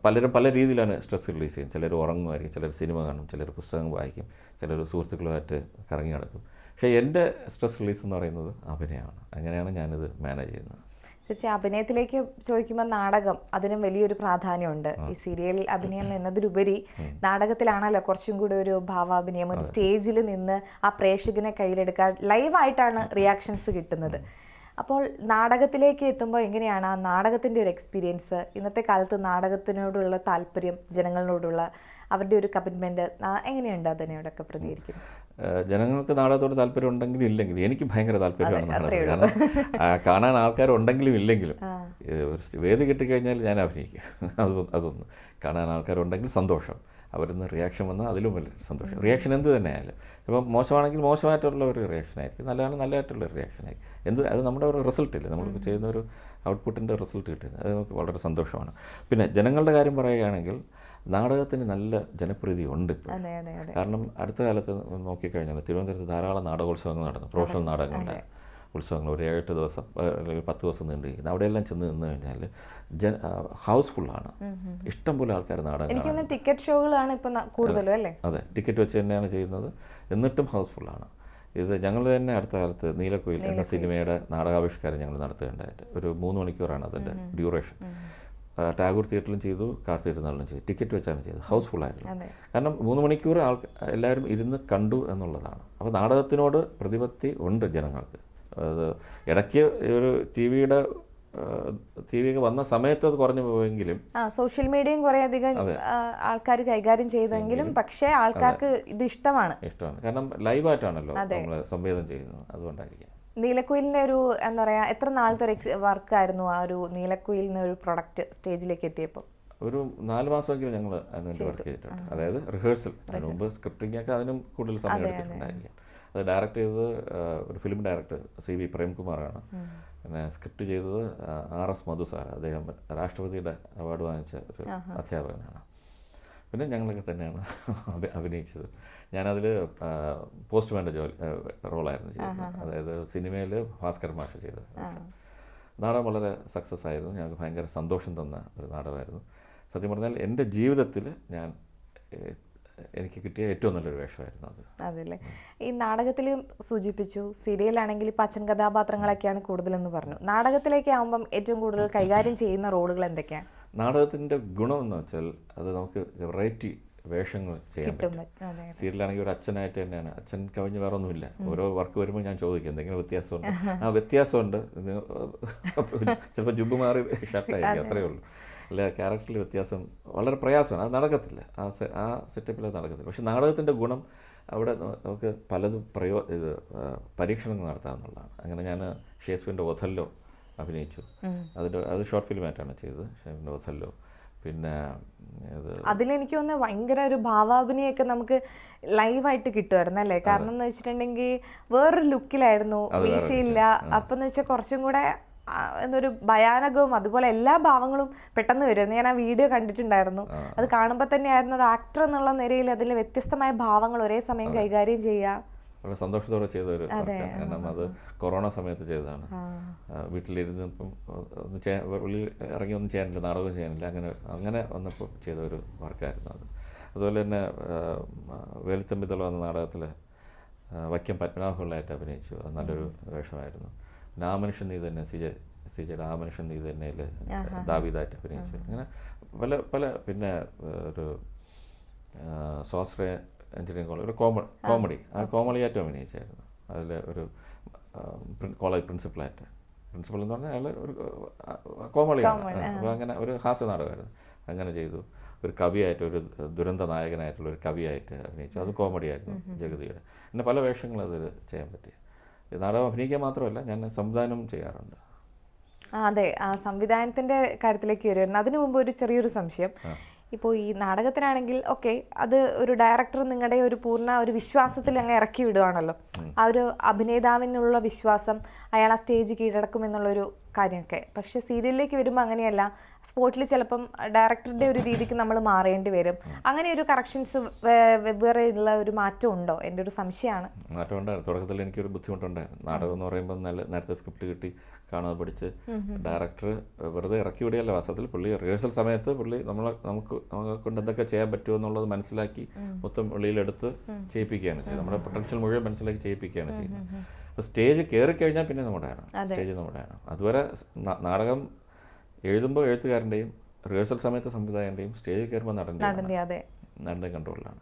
പലരും പല രീതിയിലാണ് സ്ട്രെസ് റിലീസ് ചെയ്യും. ചിലർ ഉറങ്ങുമായിരിക്കും, ചിലർ സിനിമ കാണും, ചിലർ പുസ്തകം വായിക്കും, ചിലർ സുഹൃത്തുക്കളുമായിട്ട് കറങ്ങി നടക്കും. പക്ഷേ എൻ്റെ സ്ട്രെസ് റിലീസ് എന്ന് പറയുന്നത് അഭിനയമാണ്. അങ്ങനെയാണ് ഞാനിത് മാനേജ് ചെയ്യുന്നത്. തീർച്ചയായും അഭിനയത്തിലേക്ക് ചോദിക്കുമ്പോൾ നാടകം അതിനും വലിയൊരു പ്രാധാന്യമുണ്ട്. ഈ സീരിയൽ അഭിനയം എന്നതിലുപരി നാടകത്തിലാണല്ലോ കുറച്ചും കൂടി ഒരു ഭാവാഭിനയം, ഒരു സ്റ്റേജിൽ നിന്ന് ആ പ്രേക്ഷകനെ കയ്യിലെടുക്കാൻ ലൈവായിട്ടാണ് റിയാക്ഷൻസ് കിട്ടുന്നത്. അപ്പോൾ നാടകത്തിലേക്ക് എത്തുമ്പോൾ എങ്ങനെയാണ് ആ നാടകത്തിൻ്റെ ഒരു എക്സ്പീരിയൻസ്? ഇന്നത്തെ കാലത്ത് നാടകത്തിനോടുള്ള താല്പര്യം, ജനങ്ങളോടുള്ള അവരുടെ ഒരു കമ്മിറ്റ്മെൻറ്റ് എങ്ങനെയുണ്ട്? അതിനോടൊക്കെ പ്രതികരിക്കുന്നത് ജനങ്ങൾക്ക് നാടകത്തോട് താല്പര്യം ഉണ്ടെങ്കിലും ഇല്ലെങ്കിലും എനിക്ക് ഭയങ്കര താല്പര്യമാണ് നാടകം. കാരണം കാണാൻ ആൾക്കാരുണ്ടെങ്കിലും ഇല്ലെങ്കിലും വേദി കിട്ടിക്കഴിഞ്ഞാൽ ഞാൻ അഭിനയിക്കും. അതൊന്ന് കാണാൻ ആൾക്കാരുണ്ടെങ്കിൽ സന്തോഷം, അവരിന്ന് റിയാക്ഷൻ വന്നാൽ അതിലും വലിയ സന്തോഷം. റിയാക്ഷൻ എന്ത് തന്നെ ആയാലും, ഇപ്പം മോശമാണെങ്കിൽ മോശമായിട്ടുള്ള ഒരു റിയാക്ഷൻ ആയിരിക്കും, നല്ലതായിട്ടുള്ള ഒരു റിയാക്ഷൻ ആയിരിക്കും. അത് നമ്മുടെ ഒരു റിസൾട്ടില്ല, നമ്മൾ ചെയ്യുന്ന ഒരു ഔട്ട്പുട്ടിൻ്റെ റിസൾട്ട് കിട്ടുന്നത്, അത് നമുക്ക് വളരെ സന്തോഷമാണ്. പിന്നെ ജനങ്ങളുടെ കാര്യം പറയുകയാണെങ്കിൽ നാടകത്തിന് നല്ല ജനപ്രീതി ഉണ്ട് ഇപ്പോൾ. കാരണം അടുത്ത കാലത്ത് നോക്കിക്കഴിഞ്ഞാൽ തിരുവനന്തപുരത്ത് ധാരാളം നാടകോത്സവങ്ങൾ നടന്നു, പ്രൊഫഷണൽ നാടകങ്ങളുടെ ഉത്സവങ്ങൾ, ഒരു 7-8 ദിവസം അല്ലെങ്കിൽ 10 ദിവസം നീണ്ടിരിക്കുന്നത്. അവിടെയെല്ലാം ചെന്ന് നിന്ന് കഴിഞ്ഞാൽ ഹൗസ്ഫുള്ളാണ്, ഇഷ്ടംപോലെ ആൾക്കാർ നാടകം. ടിക്കറ്റ് ഷോകളാണ് ഇപ്പോൾ കൂടുതലും അല്ലേ? അതെ, ടിക്കറ്റ് വെച്ച് തന്നെയാണ് ചെയ്യുന്നത്, എന്നിട്ടും ഹൗസ്ഫുള്ളാണ്. ഇത് ഞങ്ങൾ തന്നെ അടുത്ത കാലത്ത് നീലക്കുയിൽ എന്ന സിനിമയുടെ നാടകാവിഷ്കാരം ഞങ്ങൾ നടത്തുകയുണ്ടായിട്ട് ഒരു 3 മണിക്കൂറാണ് അതിൻ്റെ ഡ്യൂറേഷൻ. ടാഗോർ തിയേറ്ററിലും ചെയ്തു, കാർത്തി തിരുനാളിലും ചെയ്തു, ടിക്കറ്റ് വെച്ചാണ് ചെയ്തത്. ഹൗസ്ഫുള്ളായിരുന്നു. കാരണം 3 മണിക്കൂർ എല്ലാവരും ഇരുന്ന് കണ്ടു എന്നുള്ളതാണ്. അപ്പോൾ നാടകത്തിനോട് പ്രതിപത്തി ഉണ്ട് ജനങ്ങൾക്ക്. അത് ഇടയ്ക്ക് ഒരു ടി വിയൊക്കെ വന്ന സമയത്ത് അത് കുറഞ്ഞു പോയെങ്കിലും സോഷ്യൽ മീഡിയയും കുറേ അധികം ആൾക്കാർ കൈകാര്യം ചെയ്തെങ്കിലും പക്ഷേ ആൾക്കാർക്ക് ഇത് ഇഷ്ടമാണ്. കാരണം ലൈവായിട്ടാണല്ലോ നമ്മൾ സംവേദനം ചെയ്യുന്നത്, അതുകൊണ്ടായിരിക്കും. നീലക്കുയിലിൻ്റെ ഒരു എന്താ പറയുക, എത്ര നാളത്തെ ഒരു വർക്കായിരുന്നു ആ ഒരു നീലക്കുയിലിൻ്റെ ഒരു പ്രൊഡക്റ്റ് സ്റ്റേജിലേക്ക് എത്തിയപ്പോൾ? ഒരു 4 മാസമെങ്കിലും ഞങ്ങൾ അതിന് വേണ്ടി വർക്ക് ചെയ്തിട്ടുണ്ട്. അതായത് റിഹേഴ്സൽ, അതിന് മുമ്പ് സ്ക്രിപ്റ്റിംഗ് ഒക്കെ അതിനും കൂടുതൽ സമയം എടുത്തിട്ടുണ്ടായിരിക്കും. അത് ഡയറക്റ്റ് ചെയ്തത് ഒരു ഫിലിം ഡയറക്ടർ CV പ്രേംകുമാറാണ്. പിന്നെ സ്ക്രിപ്റ്റ് ചെയ്തത് RS മധു സാർ, അദ്ദേഹം രാഷ്ട്രപതിയുടെ അവാർഡ് വാങ്ങിച്ച ഒരു അധ്യാപകനാണ്. പിന്നെ ഞങ്ങളൊക്കെ തന്നെയാണ് അഭിനയിച്ചത്. ഞാനതിൽ പോസ്റ്റ്മാൻ്റെ റോളായിരുന്നു ചെയ്തത്. അതായത് സിനിമയിൽ ഭാസ്കർ മാഷ് ചെയ്തത്. നാടകം വളരെ സക്സസ് ആയിരുന്നു, ഞങ്ങൾക്ക് ഭയങ്കര സന്തോഷം തന്ന ഒരു നാടകമായിരുന്നു. സത്യം പറഞ്ഞാൽ എൻ്റെ ജീവിതത്തിൽ എനിക്ക് കിട്ടിയ ഏറ്റവും നല്ലൊരു വേഷമായിരുന്നു അത്. അതല്ലേ, ഈ നാടകത്തിൽ സൂചിപ്പിച്ചു, സീരിയലാണെങ്കിൽ ഇപ്പോൾ അച്ഛൻ കഥാപാത്രങ്ങളൊക്കെയാണ് കൂടുതലെന്ന് പറഞ്ഞു. നാടകത്തിലേക്ക് ആകുമ്പം ഏറ്റവും കൂടുതൽ കൈകാര്യം ചെയ്യുന്ന റോളുകൾ എന്തൊക്കെയാണ്? നാടകത്തിൻ്റെ ഗുണമെന്ന് വെച്ചാൽ അത് നമുക്ക് വെറൈറ്റി വേഷങ്ങൾ ചെയ്യാൻ പറ്റും. അതെ. സീരിയലാണെങ്കിൽ ഒരു അച്ഛനായിട്ട് തന്നെയാണ്, അച്ഛൻ കവിഞ്ഞ് വേറെ ഒന്നുമില്ല. ഓരോ വർക്ക് വരുമ്പോൾ ഞാൻ ചോദിക്കും എന്തെങ്കിലും വ്യത്യാസമുണ്ട്. ആ വ്യത്യാസമുണ്ട്, ചിലപ്പോൾ ജുബ് മാറി ഷർട്ടായിരിക്കും, അത്രയേ ഉള്ളൂ. അല്ല, ക്യാരക്ടറിൽ വ്യത്യാസം വളരെ പ്രയാസമാണ്, അത് നടക്കത്തില്ല, ആ സെറ്റപ്പിൽ അത് നടക്കത്തില്ല. പക്ഷെ നാടകത്തിൻ്റെ ഗുണം അവിടെ നമുക്ക് പലതും പരീക്ഷണങ്ങൾ നടത്താമെന്നുള്ളതാണ്. അങ്ങനെ ഞാൻ ഷേക്സ്പിയറിൻ്റെ ഒഥല്ലോ അഭിനയിച്ചു. അത് ഷോർട്ട് ഫിലിമായിട്ടാണ് ചെയ്തത്, ഷേക്സ്പിയറിൻ്റെ ഒഥല്ലോ. പിന്നെ അതിലെനിക്ക് തോന്നുന്നത് ഭയങ്കര ഒരു ഭാവാഭിനയൊക്കെ നമുക്ക് ലൈവായിട്ട് കിട്ടുമായിരുന്നു അല്ലേ? കാരണം എന്ന് വെച്ചിട്ടുണ്ടെങ്കിൽ വേറൊരു ലുക്കിലായിരുന്നു, വീശയില്ല. അപ്പം എന്ന് വെച്ചാൽ കുറച്ചും കൂടെ എന്നൊരു ഭയാനകവും അതുപോലെ എല്ലാ ഭാവങ്ങളും പെട്ടെന്ന് വരുമായിരുന്നു. ഞാൻ ആ വീഡിയോ കണ്ടിട്ടുണ്ടായിരുന്നു. അത് കാണുമ്പോൾ തന്നെയായിരുന്നു ഒരു ആക്ടർ എന്നുള്ള നിലയിൽ അതിൽ വ്യത്യസ്തമായ ഭാവങ്ങൾ ഒരേ സമയം കൈകാര്യം ചെയ്യുക. വളരെ സന്തോഷത്തോടെ ചെയ്ത ഒരു വർക്കാണ്. കാരണം അത് കൊറോണ സമയത്ത് ചെയ്തതാണ്. വീട്ടിലിരുന്നപ്പം ഉള്ളിൽ ഇറങ്ങി ഒന്നും ചെയ്യാനില്ല, നാടകം ചെയ്യാനില്ല, അങ്ങനെ വന്നപ്പോൾ ചെയ്ത ഒരു വർക്കായിരുന്നു അത്. അതുപോലെ തന്നെ വേലുത്തമ്പിത്തളം എന്ന നാടകത്തിൽ വൈക്കം പത്മനാഭപിള്ളയായിട്ട് അഭിനയിച്ചു. അത് നല്ലൊരു വേഷമായിരുന്നു. പിന്നെ ആ മനുഷ്യൻ നീ തന്നെ, സിജയുടെ ആ മനുഷ്യൻ നീ തന്നെയിൽ ദാവീദായിട്ട് അഭിനയിച്ചു. അങ്ങനെ പല പല പിന്നെ ഒരു സ്വാശ്രയ എഞ്ചിനീയറിംഗ് കോളേജ് ഒരു കോമഡി കോമഡിയായിട്ടും അഭിനയിച്ചായിരുന്നു. അതിൽ ഒരു കോളേജ് പ്രിൻസിപ്പൽ എന്ന് പറഞ്ഞാൽ അയാൾ ഒരു കോമഡിയാണ്. അപ്പോൾ അങ്ങനെ ഒരു ഹാസ്യ നാടകമായിരുന്നു, അങ്ങനെ ചെയ്തു. ഒരു കവിയായിട്ട്, ഒരു ദുരന്ത നായകനായിട്ടുള്ള ഒരു കവിയായിട്ട് അഭിനയിച്ചു. അത് കോമഡിയായിരുന്നു ജഗതിയുടെ. പിന്നെ പല വേഷങ്ങൾ അതിൽ ചെയ്യാൻ പറ്റി. നാടകം അഭിനയിക്കാൻ മാത്രമല്ല, ഞാൻ സംവിധാനം ചെയ്യാറുണ്ട്. അതെ, ആ സംവിധാനത്തിൻ്റെ കാര്യത്തിലേക്ക് വരുമായിരുന്നു. അതിനു മുമ്പ് ഒരു ചെറിയൊരു സംശയം. ഇപ്പോൾ ഈ നാടകത്തിനാണെങ്കിൽ ഓക്കെ, അത് ഒരു ഡയറക്ടർ നിങ്ങളുടെ ഒരു പൂർണ്ണ ഒരു വിശ്വാസത്തിൽ അങ്ങ് ഇറക്കി വിടുവാണല്ലോ. ആ ഒരു അഭിനേതാവിനുള്ള വിശ്വാസം, അയാൾ ആ സ്റ്റേജ് കീഴടക്കുമെന്നുള്ളൊരു കാര്യമൊക്കെ. പക്ഷെ സീരിയലിലേക്ക് വരുമ്പോൾ അങ്ങനെയല്ല, സ്പോട്ടിൽ ചിലപ്പം ഡയറക്ടറുടെ ഒരു രീതിക്ക് നമ്മൾ മാറേണ്ടി വരും. അങ്ങനെ ഒരു കറക്ഷൻസ് വെവ്വേറെ ഉള്ള ഒരു മാറ്റം ഉണ്ടോ? എൻ്റെ ഒരു സംശയമാണ്. മാറ്റം ഉണ്ടായിരുന്നു. തുടക്കത്തിൽ എനിക്കൊരു ബുദ്ധിമുട്ടുണ്ടായിരുന്നു. നാടകം എന്ന് പറയുമ്പോൾ നേരത്തെ സ്ക്രിപ്റ്റ് കിട്ടി, കാണാതെ പഠിച്ച് ഡയറക്ടർ വെറുതെ ഇറക്കി വിടുകയല്ല. വാസ്തവത്തിൽ പുള്ളി റിഹേഴ്സൽ സമയത്ത് പുള്ളി നമുക്ക് കൊണ്ട് എന്തൊക്കെ ചെയ്യാൻ പറ്റുമോ എന്നുള്ളത് മനസ്സിലാക്കി മൊത്തം വെളിയിലെടുത്ത് ചെയ്യിപ്പിക്കുകയാണ് ചെയ്യുന്നത്. നമ്മുടെ പൊട്ടൻഷ്യൽ മുഴുവൻ മനസ്സിലാക്കി ചെയ്യിപ്പിക്കുകയാണ് ചെയ്യുന്നത്. അപ്പോൾ സ്റ്റേജ് കയറിക്കഴിഞ്ഞാൽ പിന്നെ നമ്മുടെയാണ്, സ്റ്റേജ് നമ്മുടെയാണ്. അതുവരെ നാടകം എഴുതുമ്പോൾ എഴുത്തുകാരൻ്റെയും റിഹേഴ്സൽ സമയത്ത് സംവിധായകൻ്റെയും സ്റ്റേജിൽ കയറുമ്പോൾ നടൻ്റെ കൺട്രോളിലാണ്.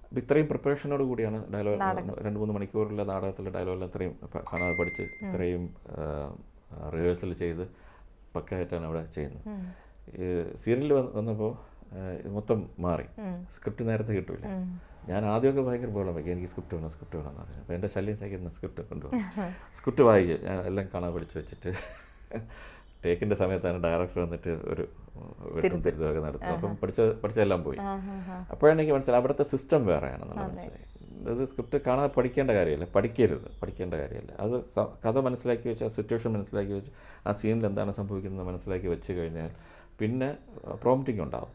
അപ്പോൾ ഇത്രയും പ്രിപ്പറേഷനോട് കൂടിയാണ് ഡയലോഗ് 2-3 മണിക്കൂറിലെ നാടകത്തിലെ ഡയലോഗെല്ലാം ഇത്രയും കാണാതെ പഠിച്ച് ഇത്രയും റിഹേഴ്സൽ ചെയ്ത് പക്കയായിട്ടാണ് അവിടെ ചെയ്യുന്നത്. സീരിയലിൽ വന്നപ്പോൾ മൊത്തം മാറി. സ്ക്രിപ്റ്റ് നേരത്തെ കിട്ടില്ല. ഞാൻ ആദ്യമൊക്കെ ഭയങ്കര ബോളം വയ്ക്കും, എനിക്ക് സ്ക്രിപ്റ്റ് വേണം എന്ന് പറഞ്ഞു. അപ്പോൾ എൻ്റെ ശല്യം സഹിക്കുന്ന സ്ക്രിപ്റ്റ് കൊണ്ടുപോകും. സ്ക്രിപ്റ്റ് വായിച്ച് ഞാൻ എല്ലാം കാണാൻ പഠിച്ച് വെച്ചിട്ട് ടേക്കിൻ്റെ സമയത്താണ് ഡയറക്ടർ വന്നിട്ട് ഒരു തിരുത്തുമൊക്കെ നടത്തുന്നത്. അപ്പം പഠിച്ചതെല്ലാം പോയി. അപ്പോഴാണ് എനിക്ക് മനസ്സിലായി അവിടുത്തെ സിസ്റ്റം വേറെയാണെന്നുള്ള മനസ്സിലായി. അത് സ്ക്രിപ്റ്റ് കാണാതെ പഠിക്കേണ്ട കാര്യമല്ല, പഠിക്കേണ്ട കാര്യമല്ല. അത് കഥ മനസ്സിലാക്കി വെച്ച്, ആ സിറ്റുവേഷൻ മനസ്സിലാക്കി വെച്ച്, ആ സീനിൽ എന്താണ് സംഭവിക്കുന്നത് മനസ്സിലാക്കി വെച്ച് കഴിഞ്ഞാൽ പിന്നെ പ്രോംപ്റ്റിംഗ് ഉണ്ടാവും.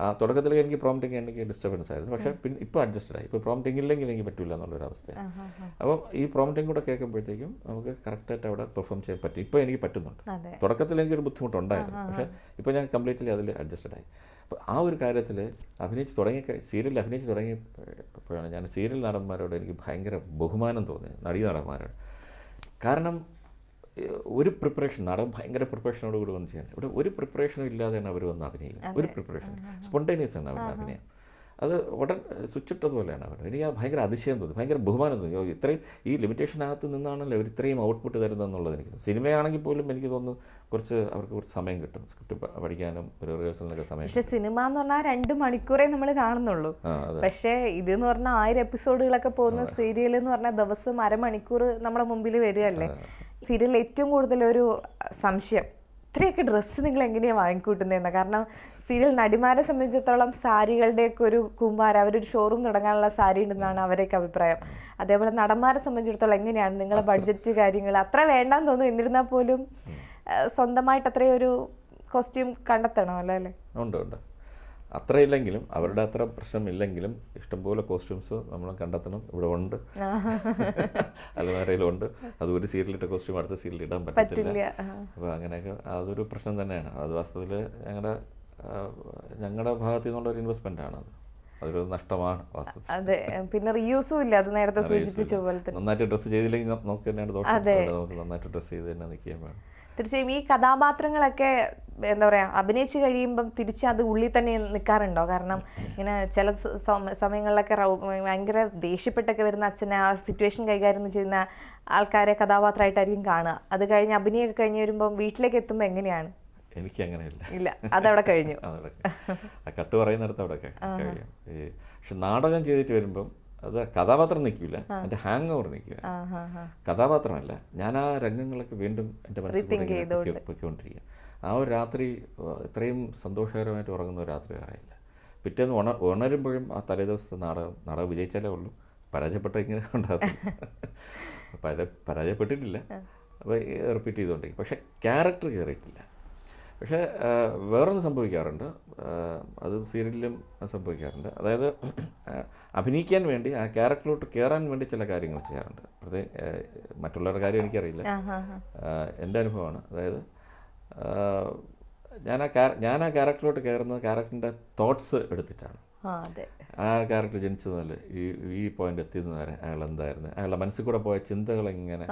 ആ തുടക്കത്തിൽ എനിക്ക് പ്രോംപ്റ്റിംഗ് എനിക്ക് ഡിസ്റ്റർബൻസ് ആയിരുന്നു. പക്ഷേ പിന്നെ ഇപ്പോൾ അഡ്ജസ്റ്റഡ് ആയി. ഇപ്പോൾ പ്രോംപ്റ്റിംഗ് ഇല്ലെങ്കിൽ എനിക്ക് പറ്റില്ല എന്നുള്ളൊരവസ്ഥയാണ്. അപ്പം ഈ പ്രോംപ്റ്റിംഗ് കൂടെ കേൾക്കുമ്പോഴത്തേക്കും നമുക്ക് കറക്റ്റായിട്ട് അവിടെ പെർഫോം ചെയ്യാൻ പറ്റും. ഇപ്പോൾ എനിക്ക് പറ്റുന്നുണ്ട്. തുടക്കത്തിൽ എനിക്കൊരു ബുദ്ധിമുട്ടുണ്ടായിരുന്നു, പക്ഷേ ഇപ്പോൾ ഞാൻ കംപ്ലീറ്റ്ലി അതിൽ അഡ്ജസ്റ്റഡ് ആയി. അപ്പോൾ ആ ഒരു കാര്യത്തിൽ സീരിയലിൽ അഭിനയിച്ച് തുടങ്ങിയപ്പോഴാണ് ഞാൻ സീരിയൽ നടന്മാരോട് എനിക്ക് ഭയങ്കര ബഹുമാനം തോന്നിയത്, നടന്മാരോട്. കാരണം ഒരു പ്രിപ്പറേഷൻ, നാടകം ഭയങ്കര പ്രിപ്പറേഷനോട് കൂടി വന്ന് ചെയ്യാൻ. ഇവിടെ ഒരു പ്രിപ്പറേഷനും ഇല്ലാതെയാണ് അവർ വന്ന് അഭിനയിക്കുന്നത്. ഒരു പ്രിപ്പറേഷൻ സ്പോണ്ടേനിയസ് ആണ് അവരുടെ അഭിനയം. അത് സ്വിച്ച് ഇട്ടതുപോലെയാണ് അവർ. എനിക്ക് ഭയങ്കര അതിശയം തോന്നി, ഭയങ്കര ബഹുമാനം തോന്നി. ഇത്രയും ഈ ലിമിറ്റേഷനകത്ത് നിന്നാണല്ലോ അവർ ഇത്രയും ഔട്ട്പുട്ട് തരുന്നതെന്നുള്ളത് എനിക്ക്. സിനിമയാണെങ്കിൽ പോലും എനിക്ക് തോന്നുന്നു അവർക്ക് കുറച്ച് സമയം കിട്ടും സ്ക്രിപ്റ്റ് പഠിക്കാനും ഒരു റിഹേഴ്സലിനൊക്കെ സമയം. പക്ഷേ സിനിമ എന്ന് പറഞ്ഞാൽ 2 മണിക്കൂറേ നമ്മൾ കാണുന്നുള്ളൂ. പക്ഷേ ഇതെന്ന് പറഞ്ഞാൽ 1000 എപ്പിസോഡുകളൊക്കെ പോകുന്ന സീരിയൽ എന്ന് പറഞ്ഞാൽ ദിവസം അരമണിക്കൂർ നമ്മുടെ മുമ്പിൽ വരികയല്ലേ. സീരിയലിൽ ഏറ്റവും കൂടുതൽ ഒരു സംശയം, ഇത്രയൊക്കെ ഡ്രസ്സ് നിങ്ങൾ എങ്ങനെയാണ് വാങ്ങിക്കൂട്ടുന്നതെന്ന്. കാരണം സീരിയൽ നടിമാരെ സംബന്ധിച്ചിടത്തോളം സാരികളുടെയൊക്കെ ഒരു കൂമ്പാരം, അവരൊരു ഷോറൂം തുടങ്ങാനുള്ള സാരി ഉണ്ടെന്നാണ് അവരുടെയൊക്കെ അഭിപ്രായം. അതേപോലെ നടന്മാരെ സംബന്ധിച്ചിടത്തോളം എങ്ങനെയാണ് നിങ്ങളുടെ ബഡ്ജറ്റ് കാര്യങ്ങൾ? അത്ര വേണ്ടാന്ന് തോന്നുന്നു, എന്നിരുന്നാൽ പോലും സ്വന്തമായിട്ട് അത്രയും ഒരു കോസ്റ്റ്യൂം കണ്ടെത്തണമല്ലോ അല്ലേ? ഉണ്ട്. അത്രയില്ലെങ്കിലും അവരുടെ അത്ര പ്രശ്നമില്ലെങ്കിലും ഇഷ്ടംപോലെ കോസ്റ്റ്യൂംസ് നമ്മൾ കണ്ടെത്തണം. ഇവിടെ ഉണ്ട്, അലമാരയിലുണ്ട്. അത് ഒരു സീരിയലിട്ട കോസ്റ്റ്യൂം അടുത്ത സീരിയൽ ഇടാൻ പറ്റില്ല. അപ്പോൾ അങ്ങനെയൊക്കെ അതൊരു പ്രശ്നം തന്നെയാണ്. അത് വാസ്തവത്തിൽ ഞങ്ങളുടെ ഭാഗത്തു നിന്നുള്ളൊരു ഇൻവെസ്റ്റ്മെൻ്റ് ആണ്. അതൊരു നഷ്ടമാണ് വാസ്തവത്തിൽ. അതെ, പിന്നെ റീയൂസും ഇല്ല. അത് നേരത്തെ സൂചിപ്പിച്ച പോലെ തന്നെ നന്നായിട്ട് ഡ്രസ്സ് ചെയ്തില്ലെങ്കിൽ നമുക്ക് തന്നെയാണ് ദോഷം. നമുക്ക് നന്നായിട്ട് ഡ്രസ്സ് ചെയ്ത് തന്നെ നിൽക്കുകയും വേണം. തീർച്ചയായും ഈ കഥാപാത്രങ്ങളൊക്കെ എന്താ പറയുക അഭിനയിച്ച് കഴിയുമ്പം തിരിച്ച് അത് ഉള്ളിൽ തന്നെ നിൽക്കാറുണ്ടോ? കാരണം ഇങ്ങനെ ചില സമയങ്ങളിലൊക്കെ ഭയങ്കര ദേഷ്യപ്പെട്ടൊക്കെ വരുന്ന അച്ഛനെ ആ സിറ്റുവേഷൻ കൈകാര്യം ചെയ്യുന്ന ആൾക്കാരെ കഥാപാത്രമായിട്ടായിരിക്കും കാണുക. അത് കഴിഞ്ഞ് അഭിനയമൊക്കെ കഴിഞ്ഞ് വരുമ്പം വീട്ടിലേക്ക് എത്തുമ്പോൾ എങ്ങനെയാണ്? എനിക്ക് അങ്ങനെയല്ല, ഇല്ല, അതവിടെ കഴിഞ്ഞു. ആ കട്ട് പറയുന്നിടത്ത് അവിടെ കഴിയും. പക്ഷെ നാടകം ചെയ്തിട്ട് വരുമ്പം അത് കഥാപാത്രം നിൽക്കില്ല, എൻ്റെ ഹാങ് ഓവർ നിൽക്കുക, കഥാപാത്രമല്ല. ഞാൻ ആ രംഗങ്ങളൊക്കെ വീണ്ടും എൻ്റെ മനസ്സിൽ പൊയ്ക്കൊണ്ടിരിക്കുക. ആ ഒരു രാത്രി ഇത്രയും സന്തോഷകരമായിട്ട് ഉറങ്ങുന്ന ഒരു രാത്രി അറിയില്ല. പിറ്റേന്ന് ഉണരുമ്പോഴും ആ തലേ ദിവസത്തെ നാടകം വിജയിച്ചാലേ ഉള്ളൂ, പരാജയപ്പെട്ട ഇങ്ങനെ ഉണ്ടാകും. പരാജയപ്പെട്ടിട്ടില്ല, അപ്പോൾ റിപ്പീറ്റ് ചെയ്തുകൊണ്ടിരിക്കും. പക്ഷേ ക്യാരക്ടർ കയറിയിട്ടില്ല. പക്ഷേ വേറൊന്ന് സംഭവിക്കാറുണ്ട്, അത് സീരിയലിലും സംഭവിക്കാറുണ്ട്. അതായത് അഭിനയിക്കാൻ വേണ്ടി ആ ക്യാരക്ടറിലോട്ട് കയറാൻ വേണ്ടി ചില കാര്യങ്ങൾ ചെയ്യാറുണ്ട്. മറ്റുള്ളവരുടെ കാര്യം എനിക്കറിയില്ല, എൻ്റെ അനുഭവമാണ്. അതായത് ഞാൻ ആ ക്യാരക്ടറിലോട്ട് കയറുന്നത് ക്യാരക്ടറിൻ്റെ തോട്ട്സ് എടുത്തിട്ടാണ്. ആ ക്യാരക്ടർ ജനിച്ചത് മുതൽ ഈ പോയിന്റ് എത്തിയത് വരെ അയാൾ എന്തായിരുന്നു, അയാളുടെ മനസ്സിൽ കൂടെ പോയ ചിന്തകൾ ഇങ്ങനെ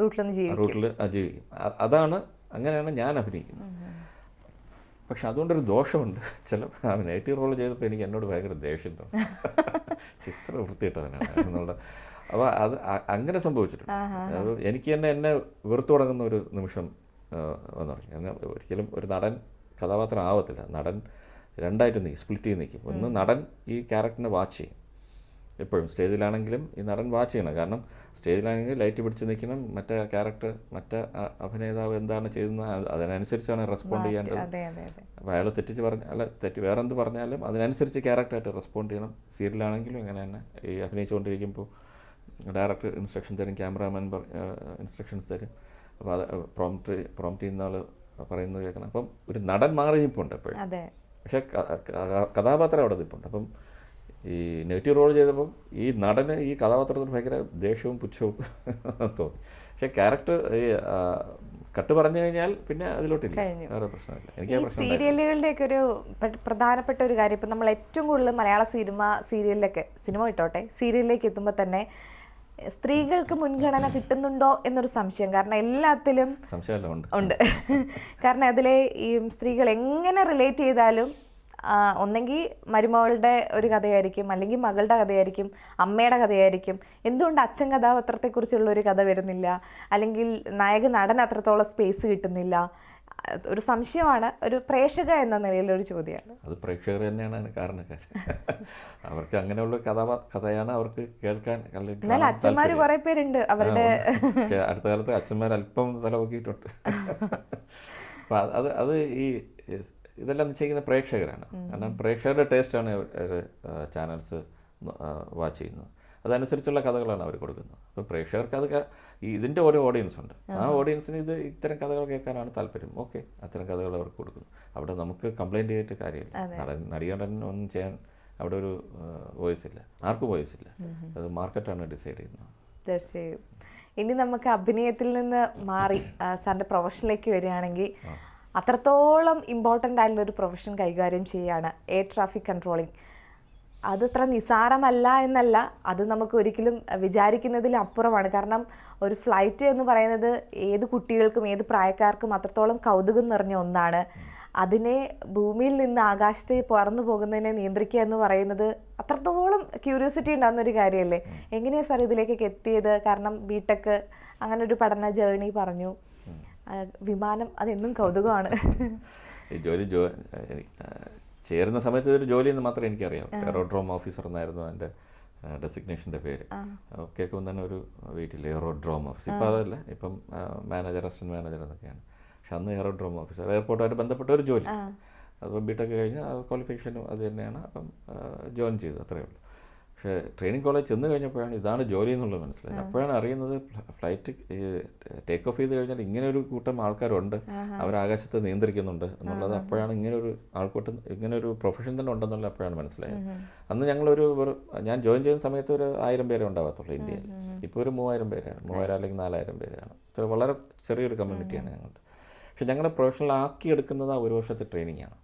റൂട്ടിൽ ജീവിക്കും. അതാണ്, അങ്ങനെയാണ് ഞാൻ അഭിനയിക്കുന്നത്. പക്ഷെ അതുകൊണ്ടൊരു ദോഷമുണ്ട്. ചില നെഗറ്റീവ് റോൾ ചെയ്തപ്പോൾ എനിക്ക് എന്നോട് ഭയങ്കര ദേഷ്യം തോന്നി, ചിത്ര വൃത്തിയിട്ടവനാണ് എന്നുള്ള. അപ്പോൾ അത് അങ്ങനെ സംഭവിച്ചിട്ടുണ്ട്. അത് എനിക്ക് തന്നെ എന്നെ വെറുത്തു തുടങ്ങുന്ന ഒരു നിമിഷം വന്നു തുടങ്ങി. എന്നാൽ ഒരിക്കലും ഒരു നടൻ കഥാപാത്രം ആവത്തില്ല. നടൻ രണ്ടായിട്ട് നിൽക്കും, സ്പ്ലിറ്റ് ചെയ്ത് നിൽക്കും. ഒന്ന് നടൻ ഈ ക്യാരക്ടറിനെ വാച്ച് ചെയ്യും എപ്പോഴും. സ്റ്റേജിലാണെങ്കിലും ഈ നടൻ വാച്ച് ചെയ്യണം. കാരണം സ്റ്റേജിലാണെങ്കിൽ ലൈറ്റ് പിടിച്ച് നിൽക്കണം, മറ്റേ ക്യാരക്ടർ മറ്റേ അഭിനേതാവ് എന്താണ് ചെയ്യുന്നത് അതിനനുസരിച്ചാണ് റെസ്പോണ്ട് ചെയ്യേണ്ടത്. അപ്പോൾ അയാൾ തെറ്റ് വേറെന്ത് പറഞ്ഞാലും അതിനനുസരിച്ച് ക്യാരക്ടറായിട്ട് റെസ്പോണ്ട് ചെയ്യണം. സീരിയലാണെങ്കിലും ഇങ്ങനെ തന്നെ ഈ അഭിനയിച്ചുകൊണ്ടിരിക്കുമ്പോൾ ഡയറക്ടർ ഇൻസ്ട്രക്ഷൻ തരും, ക്യാമറാമാൻ ഇൻസ്ട്രക്ഷൻസ് തരും. അപ്പോൾ അത് പ്രോംപ്റ്റ് ചെയ്യുന്ന ആൾ പറയുന്നത് കേൾക്കണം. അപ്പം ഒരു നടൻ മാറി നിൽപ്പുണ്ട് എപ്പോഴും, പക്ഷേ കഥാപാത്രം അവിടെ നിൽപ്പുണ്ട്. അപ്പം ഈ നെഗറ്റീവ് റോൾ ചെയ്തപ്പം ഈ നടന് ഈ കഥാപാത്രത്തിന് ഭയങ്കര ദേഷ്യവും പുച്ഛവും തോന്നി. പക്ഷേ ക്യാരക്ടർ ഈ കട്ട് പറഞ്ഞു കഴിഞ്ഞാൽ പിന്നെ അതിലോട്ടില്ല, വേറെ പ്രശ്നമില്ല. എനിക്ക് സീരിയലുകളുടെയൊക്കെ ഒരു പ്രധാനപ്പെട്ട ഒരു കാര്യം, ഇപ്പം നമ്മൾ ഏറ്റവും കൂടുതൽ മലയാള സിനിമ വിട്ടോട്ടെ, സീരിയലിലേക്ക് എത്തുമ്പോൾ തന്നെ സ്ത്രീകൾക്ക് മുൻഗണന കിട്ടുന്നുണ്ടോ എന്നൊരു സംശയം. കാരണം എല്ലാത്തിലും ഉണ്ട്. കാരണം അതിലെ ഈ സ്ത്രീകൾ എങ്ങനെ റിലേറ്റ് ചെയ്താലും ഒന്നെങ്കിൽ മരുമകളുടെ ഒരു കഥയായിരിക്കും, അല്ലെങ്കിൽ മകളുടെ കഥയായിരിക്കും, അമ്മയുടെ കഥയായിരിക്കും. എന്തുകൊണ്ട് അച്ഛൻ കഥാപാത്രത്തെക്കുറിച്ചുള്ള ഒരു കഥ വരുന്നില്ല, അല്ലെങ്കിൽ നടൻ അത്രത്തോളം സ്പേസ് കിട്ടുന്നില്ല? ഒരു സംശയമാണ്, ഒരു പ്രേക്ഷക എന്ന നിലയിലൊരു ചോദ്യമാണ്. അത് പ്രേക്ഷകർ തന്നെയാണ് അതിന് കാരണക്കാർ. അവർക്ക് അങ്ങനെയുള്ള കഥയാണ് അവർക്ക് കേൾക്കാൻ. എന്നാൽ അച്ഛന്മാർ കുറെ പേരുണ്ട് അവരുടെ. അടുത്ത കാലത്ത് അച്ഛന്മാർ അല്പം തലപൊക്കിയിട്ടുണ്ട്. അപ്പം അത് ഈ ഇതെല്ലാം ചെയ്യുന്ന പ്രേക്ഷകരാണ്. കാരണം പ്രേക്ഷകരുടെ ടേസ്റ്റാണ് ചാനൽസ് വാച്ച് ചെയ്യുന്നത്. അതനുസരിച്ചുള്ള കഥകളാണ് അവർ കൊടുക്കുന്നത്. അപ്പോൾ പ്രേക്ഷകർക്ക് അത് ഇതിൻ്റെ ഓരോ ഓഡിയൻസ് ഉണ്ട്. ആ ഓഡിയൻസിന് ഇത്തരം കഥകൾ കേൾക്കാനാണ് താല്പര്യം. ഓക്കെ, അത്തരം കഥകൾ അവർക്ക് കൊടുക്കുന്നു. അവിടെ നമുക്ക് കംപ്ലയിൻറ്റ് ചെയ്തിട്ട് കാര്യമില്ല. നടികടൻ ഒന്നും ചെയ്യാൻ അവിടെ ഒരു വോയിസ് ഇല്ല, ആർക്കും വോയിസ് ഇല്ല. അത് മാർക്കറ്റാണ് ഡിസൈഡ് ചെയ്യുന്നത്. തീർച്ചയായും. ഇനി നമുക്ക് അഭിനയത്തിൽ നിന്ന് മാറി സാറിൻ്റെ പ്രൊഫഷനിലേക്ക് വരികയാണെങ്കിൽ, അത്രത്തോളം ഇമ്പോർട്ടൻ്റ് ആയിട്ടുള്ള ഒരു പ്രൊഫഷൻ കൈകാര്യം ചെയ്യുകയാണ് എയർ ട്രാഫിക് കൺട്രോളിങ്. അതത്ര നിസാരമല്ല എന്നല്ല, അത് നമുക്ക് ഒരിക്കലും വിചാരിക്കുന്നതിലും അപ്പുറമാണ്. കാരണം ഒരു ഫ്ലൈറ്റ് എന്ന് പറയുന്നത് ഏത് കുട്ടികൾക്കും ഏത് പ്രായക്കാർക്കും അത്രത്തോളം കൗതുകം നിറഞ്ഞ ഒന്നാണ്. അതിനെ ഭൂമിയിൽ നിന്ന് ആകാശത്തെ പറന്നു പോകുന്നതിനെ നിയന്ത്രിക്കുക എന്ന് പറയുന്നത് അത്രത്തോളം ക്യൂരിയോസിറ്റി ഉണ്ടാകുന്നൊരു കാര്യമല്ലേ? എങ്ങനെയാണ് സാർ ഇതിലേക്കൊക്കെ എത്തിയത്? കാരണം ബിടെക് അങ്ങനെ ഒരു പഠന ജേർണി പറഞ്ഞു, വിമാനം അതെന്നും കൗതുകമാണ്. ഈ ജോലി ചേരുന്ന സമയത്ത് ഇതൊരു ജോലി എന്ന് മാത്രമേ എനിക്കറിയാം. എയറോഡ്രോം ഓഫീസർ എന്നായിരുന്നു എൻ്റെ ഡെസിഗ്നേഷൻ്റെ പേര്. കേൾക്കുമ്പോൾ തന്നെ ഒരു വെയിറ്റില്ല, എയറോഡ്രോം ഓഫീസർ. ഇപ്പം അതല്ല, ഇപ്പം മാനേജർ, അസിസ്റ്റൻറ്റ് മാനേജർ എന്നൊക്കെയാണ്. പക്ഷെ അന്ന് എയറോഡ്രോം ഓഫീസർ, എയർപോർട്ടുമായിട്ട് ബന്ധപ്പെട്ട ഒരു ജോലി. അപ്പോൾ ബിടെക് കഴിഞ്ഞ് ക്വാളിഫിക്കേഷനും അത് തന്നെയാണ്. അപ്പം ജോയിൻ ചെയ്തു, അത്രയേ ഉള്ളൂ. പക്ഷേ ട്രെയിനിങ് കോളേജ് ചെന്ന് കഴിഞ്ഞപ്പോഴാണ് ഇതാണ് ജോലി എന്നുള്ളത് മനസ്സിലായത്. അപ്പോഴാണ് അറിയുന്നത് ഫ്ലൈറ്റ് ടേക്ക് ഓഫ് ചെയ്ത് കഴിഞ്ഞാൽ ഇങ്ങനെ ഒരു കൂട്ടം ആൾക്കാരുണ്ട്, അവർ ആകാശത്തെ നിയന്ത്രിക്കുന്നുണ്ട് എന്നുള്ളത്. അപ്പോഴാണ് ഇങ്ങനൊരു പ്രൊഫഷൻ തന്നെ ഉണ്ടെന്നുള്ളത് അപ്പോഴാണ് മനസ്സിലായത്. അന്ന് ഞാൻ ജോയിൻ ചെയ്യുന്ന സമയത്ത് ഒരു 1000 പേരെ ഉണ്ടാകത്തുള്ളൂ ഇന്ത്യയിൽ. ഇപ്പോൾ ഒരു 3000 പേരാണ്, 3000 അല്ലെങ്കിൽ 4000 പേരാണ്. ഇത്ര വളരെ ചെറിയൊരു കമ്മ്യൂണിറ്റിയാണ് ഞങ്ങളുടെ. പക്ഷെ ഞങ്ങളെ പ്രൊഫഷണലാക്കിയെടുക്കുന്നത് ആ ഒരു വർഷത്തെ ട്രെയിനിങ്ങാണ്.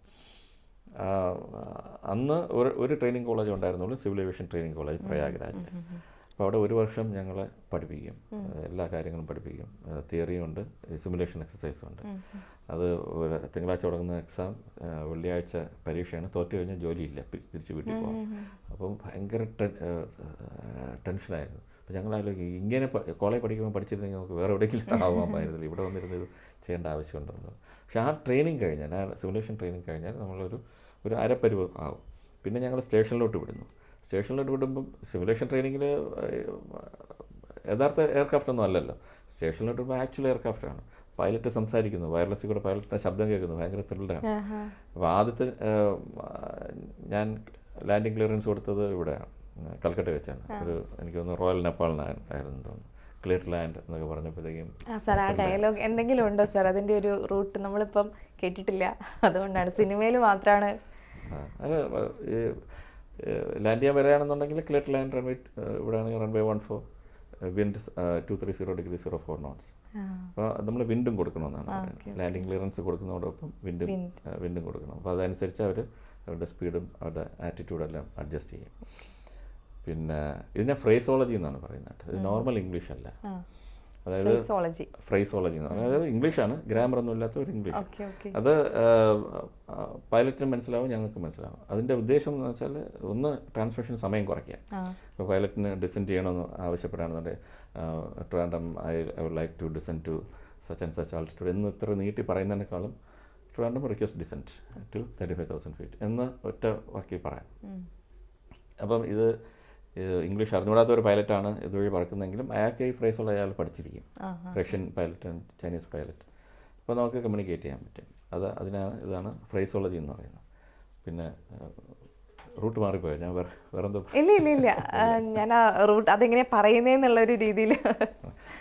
അന്ന് ഒരു ട്രെയിനിങ് കോളേജ് ഉണ്ടായിരുന്നുള്ളൂ, സിവിൽ ഏവിയേഷൻ ട്രെയിനിങ് കോളേജ് പ്രയാഗ്രാജിൽ. അപ്പോൾ അവിടെ ഒരു വർഷം ഞങ്ങളെ പഠിപ്പിക്കും, എല്ലാ കാര്യങ്ങളും പഠിപ്പിക്കും. തിയറിയും ഉണ്ട്, സിമുലേഷൻ എക്സസൈസും ഉണ്ട്. അത് തിങ്കളാഴ്ച തുടങ്ങുന്ന എക്സാം, വെള്ളിയാഴ്ച പരീക്ഷയാണ്. തോറ്റു കഴിഞ്ഞാൽ ജോലിയില്ല, തിരിച്ച് വീട്ടിൽ പോകാം. അപ്പം ഭയങ്കര ടെൻഷനായിരുന്നു. അപ്പോൾ ഞങ്ങളാലോചിക്കും, ഇങ്ങനെ കോളേജ് പഠിക്കുമ്പോൾ പഠിച്ചിരുന്നെങ്കിൽ നമുക്ക് വേറെ എവിടെയെങ്കിലും ആവാമായിരുന്നില്ല, ഇവിടെ വന്നിരുന്ന് ഇത് ചെയ്യേണ്ട ആവശ്യമുണ്ടല്ലോ. പക്ഷേ ആ ട്രെയിനിങ് കഴിഞ്ഞാൽ, ആ സിമുലേഷൻ ട്രെയിനിങ് കഴിഞ്ഞാൽ ഒരു അരപ്പരുവ് ആവും. പിന്നെ ഞങ്ങൾ സ്റ്റേഷനിലോട്ട് വിടുന്നു. സ്റ്റേഷനിലോട്ട് വിടുമ്പം സിമുലേഷൻ ട്രെയിനിങ്ങിൽ യഥാർത്ഥ എയർക്രാഫ്റ്റ് ഒന്നും അല്ലല്ലോ. സ്റ്റേഷനിലോട്ട് വിടുമ്പോൾ ആക്ച്വൽ എയർക്രാഫ്റ്റാണ്. പൈലറ്റ് സംസാരിക്കുന്നു, വയർലെസ്സിൽ കൂടെ പൈലറ്റിൻ്റെ ശബ്ദം കേൾക്കുന്നു, ഭയങ്കര ത്രില്ഡാണ്. അപ്പോൾ ആദ്യത്തെ ഞാൻ ലാൻഡിങ് ക്ലിയറൻസ് കൊടുത്തത് ഇവിടെയാണ്, കൽക്കട്ട വെച്ചാണ്. എനിക്ക് തോന്നുന്നു റോയൽ നേപ്പാളിനായിരുന്നു തോന്നുന്നു. ക്ലിയർ ലാൻഡ് എന്നൊക്കെ പറഞ്ഞപ്പോഴത്തേക്കും. സാർ ആ ഡയലോഗ് എന്തെങ്കിലും ഉണ്ടോ സാർ? അതിൻ്റെ ഒരു റൂട്ട് നമ്മളിപ്പം കേട്ടിട്ടില്ല, അതുകൊണ്ടാണ്. സിനിമയിൽ മാത്രമാണ്. അത് ലാൻഡ് ചെയ്യാൻ വരികയാണെന്നുണ്ടെങ്കിൽ ക്ലിയർ ലാൻഡ് റൺവേ, ഇവിടെയാണെങ്കിൽ റൺവേ 14, വിൻഡ് 230 degrees 04 knots. അപ്പോൾ നമ്മൾ വിൻഡും കൊടുക്കണമെന്നാണ് പറയുന്നത്. ലാൻഡിങ് ക്ലിയറൻസ് കൊടുക്കുന്നതോടൊപ്പം വിൻഡും കൊടുക്കണം. അപ്പോൾ അതനുസരിച്ച് അവരുടെ സ്പീഡും അവരുടെ ആറ്റിറ്റ്യൂഡെല്ലാം അഡ്ജസ്റ്റ് ചെയ്യും. പിന്നെ ഇതിനെ ഫ്രേസോളജി എന്നാണ് പറയുന്നത്. ഇത് നോർമൽ ഇംഗ്ലീഷ് അല്ല. അതായത് ഫ്രേസോളജി എന്ന് പറയുന്നത്, അതായത് ഇംഗ്ലീഷാണ്, ഗ്രാമറൊന്നും ഇല്ലാത്ത ഒരു ഇംഗ്ലീഷ്. അത് പൈലറ്റിന് മനസ്സിലാവും, ഞങ്ങൾക്ക് മനസ്സിലാവും. അതിൻ്റെ ഉദ്ദേശം എന്ന് വെച്ചാൽ, ഒന്ന് ട്രാൻസ്മിഷൻ സമയം കുറയ്ക്കുക. ഇപ്പോൾ പൈലറ്റിന് ഡിസെൻഡ് ചെയ്യണമെന്ന് ആവശ്യപ്പെടുകയാണെന്നുണ്ടെങ്കിൽ, Trivandrum I would like to descend to such and such altitude എന്ന് ഇത്ര നീട്ടി പറയുന്നതിനേക്കാളും Trivandrum request descend to 35,000 feet എന്ന് ഒറ്റ വാക്കി പറയാം. അപ്പം ഇത് ഇംഗ്ലീഷ് അറിഞ്ഞുകൂടാത്ത ഒരു പൈലറ്റാണ് ഇതുവഴി പറക്കുന്നതെങ്കിലും അയാൾക്ക് ഈ ഫ്രേസുള്ള അയാൾ പഠിച്ചിരിക്കും. Russian pilot, Chinese pilot. അപ്പോൾ നമുക്ക് കമ്മ്യൂണിക്കേറ്റ് ചെയ്യാൻ പറ്റും. ഇതാണ് ഫ്രേസോളജി എന്ന് പറയുന്നത്. പിന്നെ റൂട്ട് മാറിപ്പോയോ? ഞാൻ വേറെന്തോ ഇല്ല ഞാൻ ആ റൂട്ട് അതെങ്ങനെ പറയുന്നതെന്നുള്ളൊരു രീതിയിൽ.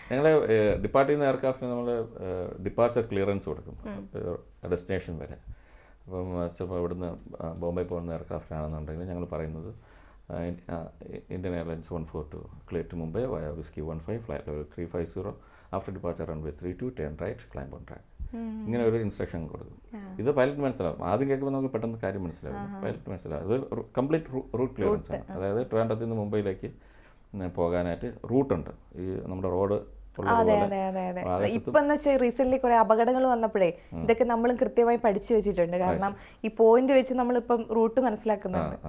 ഞങ്ങൾ ഡിപ്പാർട്ട് ചെയ്യുന്ന എയർക്രാഫ്റ്റിന് നമ്മൾ ഡിപ്പാർച്ചർ ക്ലിയറൻസ് കൊടുക്കും ഡെസ്റ്റിനേഷൻ വരെ. അപ്പം ചിലപ്പോൾ ഇവിടുന്ന് ബോംബെ പോകുന്ന എയർക്രാഫ്റ്റ് ആണെന്നുണ്ടെങ്കിൽ ഞങ്ങൾ പറയുന്നത് Indian Airlines 142 clear to Mumbai via Whiskey 15 flight level 350 after departure runway 32 turn right climb on track. ഇങ്ങനെ ഒരു ഇൻസ്ട്രക്ഷൻ കൊടുക്കും. ഇത് പൈലറ്റ് മനസ്സിലാവും. ആദ്യം കേൾക്കുമ്പോൾ നമുക്ക് പെട്ടെന്ന് കാര്യം മനസ്സിലാവും, പൈലറ്റ് മനസ്സിലാവും. ഇത് കംപ്ലീറ്റ് റൂട്ട് ക്ലിയറൻസ് ആണ്. അതായത് ട്രിവാൻഡ്രത്തിൽ നിന്ന് മുംബൈയിലേക്ക് പോകാനായിട്ട് റൂട്ടുണ്ട്. ഈ നമ്മുടെ റോഡ് ഇപ്പം എന്ന് വെച്ചാൽ റീസെന്റ് കുറെ അപകടങ്ങൾ വന്നപ്പോഴേ ഇതൊക്കെ നമ്മളും കൃത്യമായി പഠിച്ചു വെച്ചിട്ടുണ്ട്. കാരണം ഈ പോയിന്റ് വെച്ച് നമ്മളിപ്പം റൂട്ട് മനസ്സിലാക്കുന്നുണ്ട്.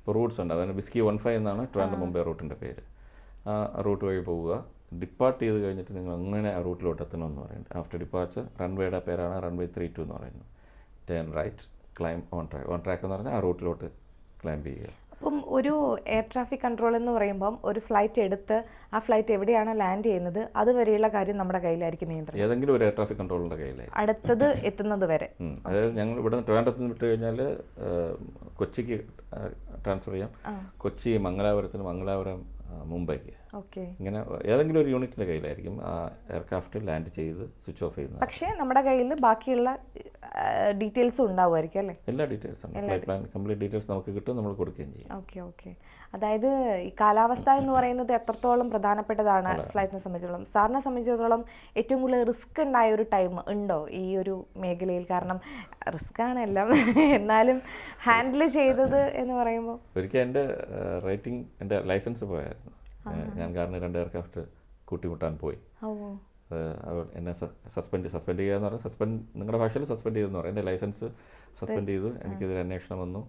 ഇപ്പോൾ റൂട്ട്സ് ഉണ്ട്. അതായത് വിസ്കി 15 എന്നാണ് ട്രിവാൻഡ്രം മുംബൈ റൂട്ടിൻ്റെ പേര്. ആ റൂട്ട് വഴി പോവുക. ഡിപ്പാർട്ട് ചെയ്ത് കഴിഞ്ഞിട്ട് നിങ്ങൾ അങ്ങനെ ആ റൂട്ടിലോട്ട് എത്തണമെന്ന് പറയുന്നത്. ആഫ്റ്റർ ഡിപ്പാർച്ചർ റൺവേയുടെ പേരാണ് റൺവേ 32 എന്ന് പറയുന്നത്. Turn right climb on track. On track എന്ന് പറഞ്ഞാൽ ആ റൂട്ടിലോട്ട് ക്ലൈംബ് ചെയ്യുക. അപ്പം ഒരു എയർ ട്രാഫിക് കൺട്രോൾ എന്ന് പറയുമ്പം ഒരു ഫ്ലൈറ്റ് എടുത്ത് ആ ഫ്ലൈറ്റ് എവിടെയാണോ ലാൻഡ് ചെയ്യുന്നത് അതുവരെയുള്ള കാര്യം നമ്മുടെ കയ്യിലായിരിക്കും നിയന്ത്രണം. ഏതെങ്കിലും ഒരു എയർ ട്രാഫിക് കൺട്രോളിൻ്റെ കയ്യിലായിരിക്കും അടുത്തത് എത്തുന്നത് വരെ. അതായത് ഞങ്ങൾ ഇവിടെ നിന്ന് ട്രിവാൻഡ്രത്ത് നിന്ന് വിട്ട് കഴിഞ്ഞാൽ കൊച്ചിക്ക് ട്രാൻസ്ഫർ ചെയ്യാം. കൊച്ചി മംഗലാപുരത്തിന്, മംഗലാപുരം മുംബൈക്ക്. ഇങ്ങനെ ഏതെങ്കിലും ഒരു യൂണിറ്റിൻ്റെ കയ്യിലായിരിക്കും ആ എയർക്രാഫ്റ്റ് ലാൻഡ് ചെയ്ത് സ്വിച്ച് ഓഫ് ചെയ്യുന്നത്. പക്ഷേ നമ്മുടെ കയ്യിൽ ബാക്കിയുള്ള ഡീറ്റെയിൽസും ഉണ്ടാവുമായിരിക്കും അല്ലേ? എല്ലാ ഡീറ്റെയിൽസും, ഫ്ലൈറ്റ് പ്ലാൻ കംപ്ലീറ്റ് ഡീറ്റെയിൽസ് നമുക്ക് കിട്ടും, നമ്മൾ കൊടുക്കുകയും ചെയ്യും. ഓക്കെ. അതായത് ഈ കാലാവസ്ഥ എന്ന് പറയുന്നത് എത്രത്തോളം പ്രധാനപ്പെട്ടതാണ് ഫ്ലൈറ്റിനെ സംബന്ധിച്ചിടത്തോളം? സാറിനെ സംബന്ധിച്ചിടത്തോളം ഏറ്റവും കൂടുതൽ റിസ്ക് ഉണ്ടായ ഒരു ടൈം ഉണ്ടോ ഈ ഒരു മേഖലയിൽ? കാരണം റിസ്ക് ആണ് എല്ലാം, എന്നാലും ഹാൻഡിൽ ചെയ്തത് എന്ന് പറയുമ്പോൾ. ഒരിക്കൽ എൻ്റെ ലൈസൻസ് പോയായിരുന്നു. ഞാൻ കാരണം 2 എയർക്രാഫ്റ്റ് കൂട്ടിമുട്ടാൻ പോയി. എന്നെ സസ്പെൻഡ് ചെയ്യുക എന്ന് പറഞ്ഞാൽ നിങ്ങളുടെ ഭാഷയിൽ സസ്പെൻഡ് ചെയ്തെന്ന് പറയും. എൻ്റെ ലൈസൻസ് സസ്പെൻഡ് ചെയ്തു. എനിക്കിതിൽ അന്വേഷണം വന്നു.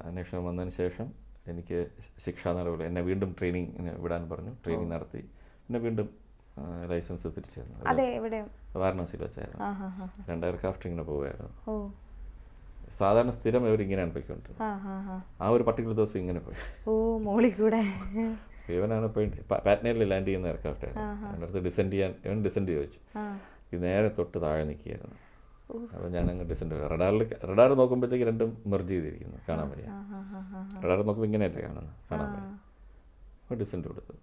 അന്വേഷണം വന്നതിന് ശേഷം എനിക്ക് ശിക്ഷാ നടപടി, എന്നെ വീണ്ടും ട്രെയിനിങ് വിടാൻ പറഞ്ഞു. ട്രെയിനിങ് നടത്തി പിന്നെ വീണ്ടും ലൈസൻസ് തിരിച്ചു തന്നു. വാരണാസിയിൽ വെച്ചായിരുന്നു. 2 എയർക്രാഫ്റ്റ് ഇങ്ങനെ പോവുകയായിരുന്നു. സാധാരണ സ്ഥിരം ഇവരിങ്ങനെയാണ് പോയിക്കൊണ്ട്, ആ ഒരു പർട്ടിക്കുലർ ദിവസം ഇങ്ങനെ പോയി. ഇവനാണ് പോയി പാറ്റ്നയിൽ ലാൻഡ് ചെയ്യുന്ന എയർക്രാഫ്റ്റ് ആയിരുന്നു. എൻ്റെ അടുത്ത് ഡിസെൻഡ് ചോദിച്ചു. ഇത് നേരെ തൊട്ട് താഴെ നിൽക്കുകയായിരുന്നു. അപ്പോൾ ഞാനങ്ങ് ഡിസെൻഡ് റഡാർ നോക്കുമ്പോഴത്തേക്ക് രണ്ടും മെർജ് ചെയ്തിരിക്കുന്നു, കാണാൻ വയ്യ. റഡാർ നോക്കുമ്പോൾ ഇങ്ങനെയല്ലേ കാണാൻ വയ്യ. അപ്പോൾ ഡിസെൻഡ് കൊടുത്തു.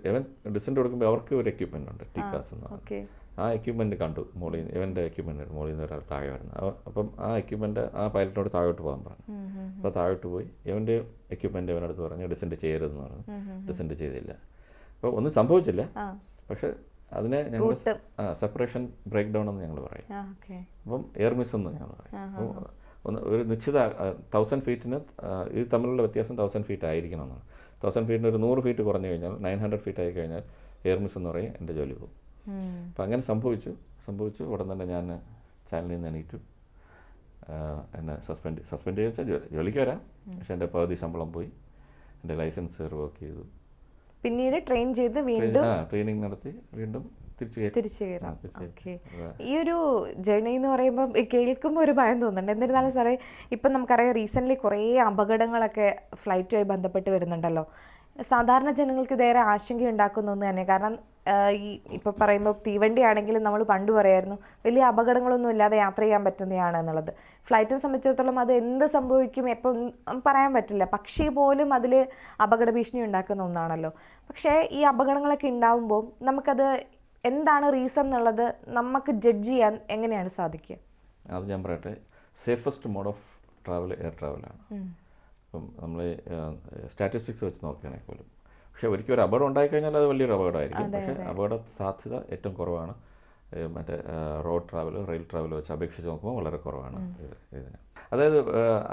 ഇവൻ ഡിസെൻഡ് കൊടുക്കുമ്പോൾ അവർക്ക് ഒരു എക്യുപ്മെൻ്റ് ഉണ്ട്, ടിക്കാസ് എന്ന് പറഞ്ഞാൽ. ആ എക്യുപ്മെൻറ്റ് കണ്ടു മോളിൽ നിന്ന്, ഇവൻ്റെ എക്യുപ്മെൻറ്റ് മോളിൽ നിന്ന് ഒരാൾ താഴെ വരുന്നത്. അപ്പം ആ എക്യുപ്മെൻറ്റ് ആ പൈലറ്റിനോട് താഴോട്ട് പോകാൻ പറഞ്ഞു. അപ്പോൾ താഴോട്ട് പോയി ഇവൻ്റെ എക്യുപ്മെൻറ്റ് ഇവനടുത്ത് പറഞ്ഞു ഡിസെൻഡ് ചെയ്യരുതെന്ന് പറഞ്ഞു. ഡിസെൻഡ് ചെയ്തില്ല. അപ്പോൾ ഒന്നും സംഭവിച്ചില്ല. പക്ഷെ അതിനെ ഞങ്ങൾ സെപ്പറേഷൻ ബ്രേക്ക് ഡൗൺ എന്ന് ഞങ്ങൾ പറയും. അപ്പം എയർ മിസ് എന്ന് ഞങ്ങൾ പറയും. അപ്പം ഒരു നിശ്ചിത 1000 ഫീറ്റിന് ഇത് തമ്മിലുള്ള വ്യത്യാസം 1000 ഫീറ്റ് ആയിരിക്കണം എന്നാണ്. 1000 ഫീറ്റിന് ഒരു 100 ഫീറ്റ് കുറഞ്ഞു കഴിഞ്ഞാൽ 900 ഫീറ്റ് ആയി കഴിഞ്ഞാൽ എയർ മിസ് എന്ന് പറയും, എൻ്റെ ജോലി പോകും. അപ്പം അങ്ങനെ സംഭവിച്ചു ഉടൻ തന്നെ ഞാൻ ചാനലിൽ നിന്ന് എണീറ്റു. എന്നെ സസ്പെൻഡ് ചെയ്ത് ജോലിക്ക് വരാം, പക്ഷേ എൻ്റെ പകുതി ശമ്പളം പോയി, എൻ്റെ ലൈസൻസ് റിവോക്ക് ചെയ്തു. പിന്നീട് ട്രെയിൻ ചെയ്ത് വീണ്ടും ട്രെയിനിങ് നടത്തി വീണ്ടും തിരിച്ചു കയറാം. ഓക്കെ, ഈ ഒരു ജേർണി എന്ന് പറയുമ്പോൾ കേൾക്കുമ്പോൾ ഒരു ഭയം തോന്നുന്നുണ്ട്. എന്നിരുന്നാലും സാറേ, ഇപ്പം നമുക്കറിയാം റീസെൻ്റ്ലി കുറേ അപകടങ്ങളൊക്കെ ഫ്ലൈറ്റുമായി ബന്ധപ്പെട്ട് വരുന്നുണ്ടല്ലോ. സാധാരണ ജനങ്ങൾക്ക് ഇതേറെ ആശങ്കയുണ്ടാക്കുന്ന ഒന്ന് തന്നെ. കാരണം ഈ ഇപ്പോൾ പറയുമ്പോൾ തീവണ്ടി ആണെങ്കിലും നമ്മൾ പണ്ട് പറയായിരുന്നു വലിയ അപകടങ്ങളൊന്നും ഇല്ലാതെ യാത്ര ചെയ്യാൻ പറ്റുന്നതാണ് എന്നുള്ളത്. ഫ്ലൈറ്റിനെ സംബന്ധിച്ചിടത്തോളം അത് എന്ത് സംഭവിക്കും എപ്പോൾ പറയാൻ പറ്റില്ല. പക്ഷി പോലും അതിൽ അപകട ഭീഷണി ഉണ്ടാക്കുന്ന ഒന്നാണല്ലോ. പക്ഷേ ഈ അപകടങ്ങളൊക്കെ ഉണ്ടാവുമ്പോൾ നമുക്കത് എന്താണ് റീസൺ എന്നുള്ളത് നമുക്ക് ജഡ്ജ് ചെയ്യാൻ എങ്ങനെയാണ് സാധിക്കുക? അത് ഞാൻ പറയട്ടെ, safest mode of travel air ട്രാവലാണ്. ഇപ്പം നമ്മൾ സ്റ്റാറ്റിസ്റ്റിക്സ് വെച്ച് നോക്കുകയാണെങ്കിൽ പോലും. പക്ഷേ ഒരിക്കലും ഒരു അപകടം ഉണ്ടായിക്കഴിഞ്ഞാൽ അത് വലിയൊരു അപകടമായിരിക്കും. പക്ഷേ അപകട സാധ്യത ഏറ്റവും കുറവാണ് മറ്റേ റോഡ് ട്രാവൽ, റെയിൽ ട്രാവൽ വെച്ച് അപേക്ഷിച്ച് നോക്കുമ്പോൾ വളരെ കുറവാണ് ഇതിന്. അതായത്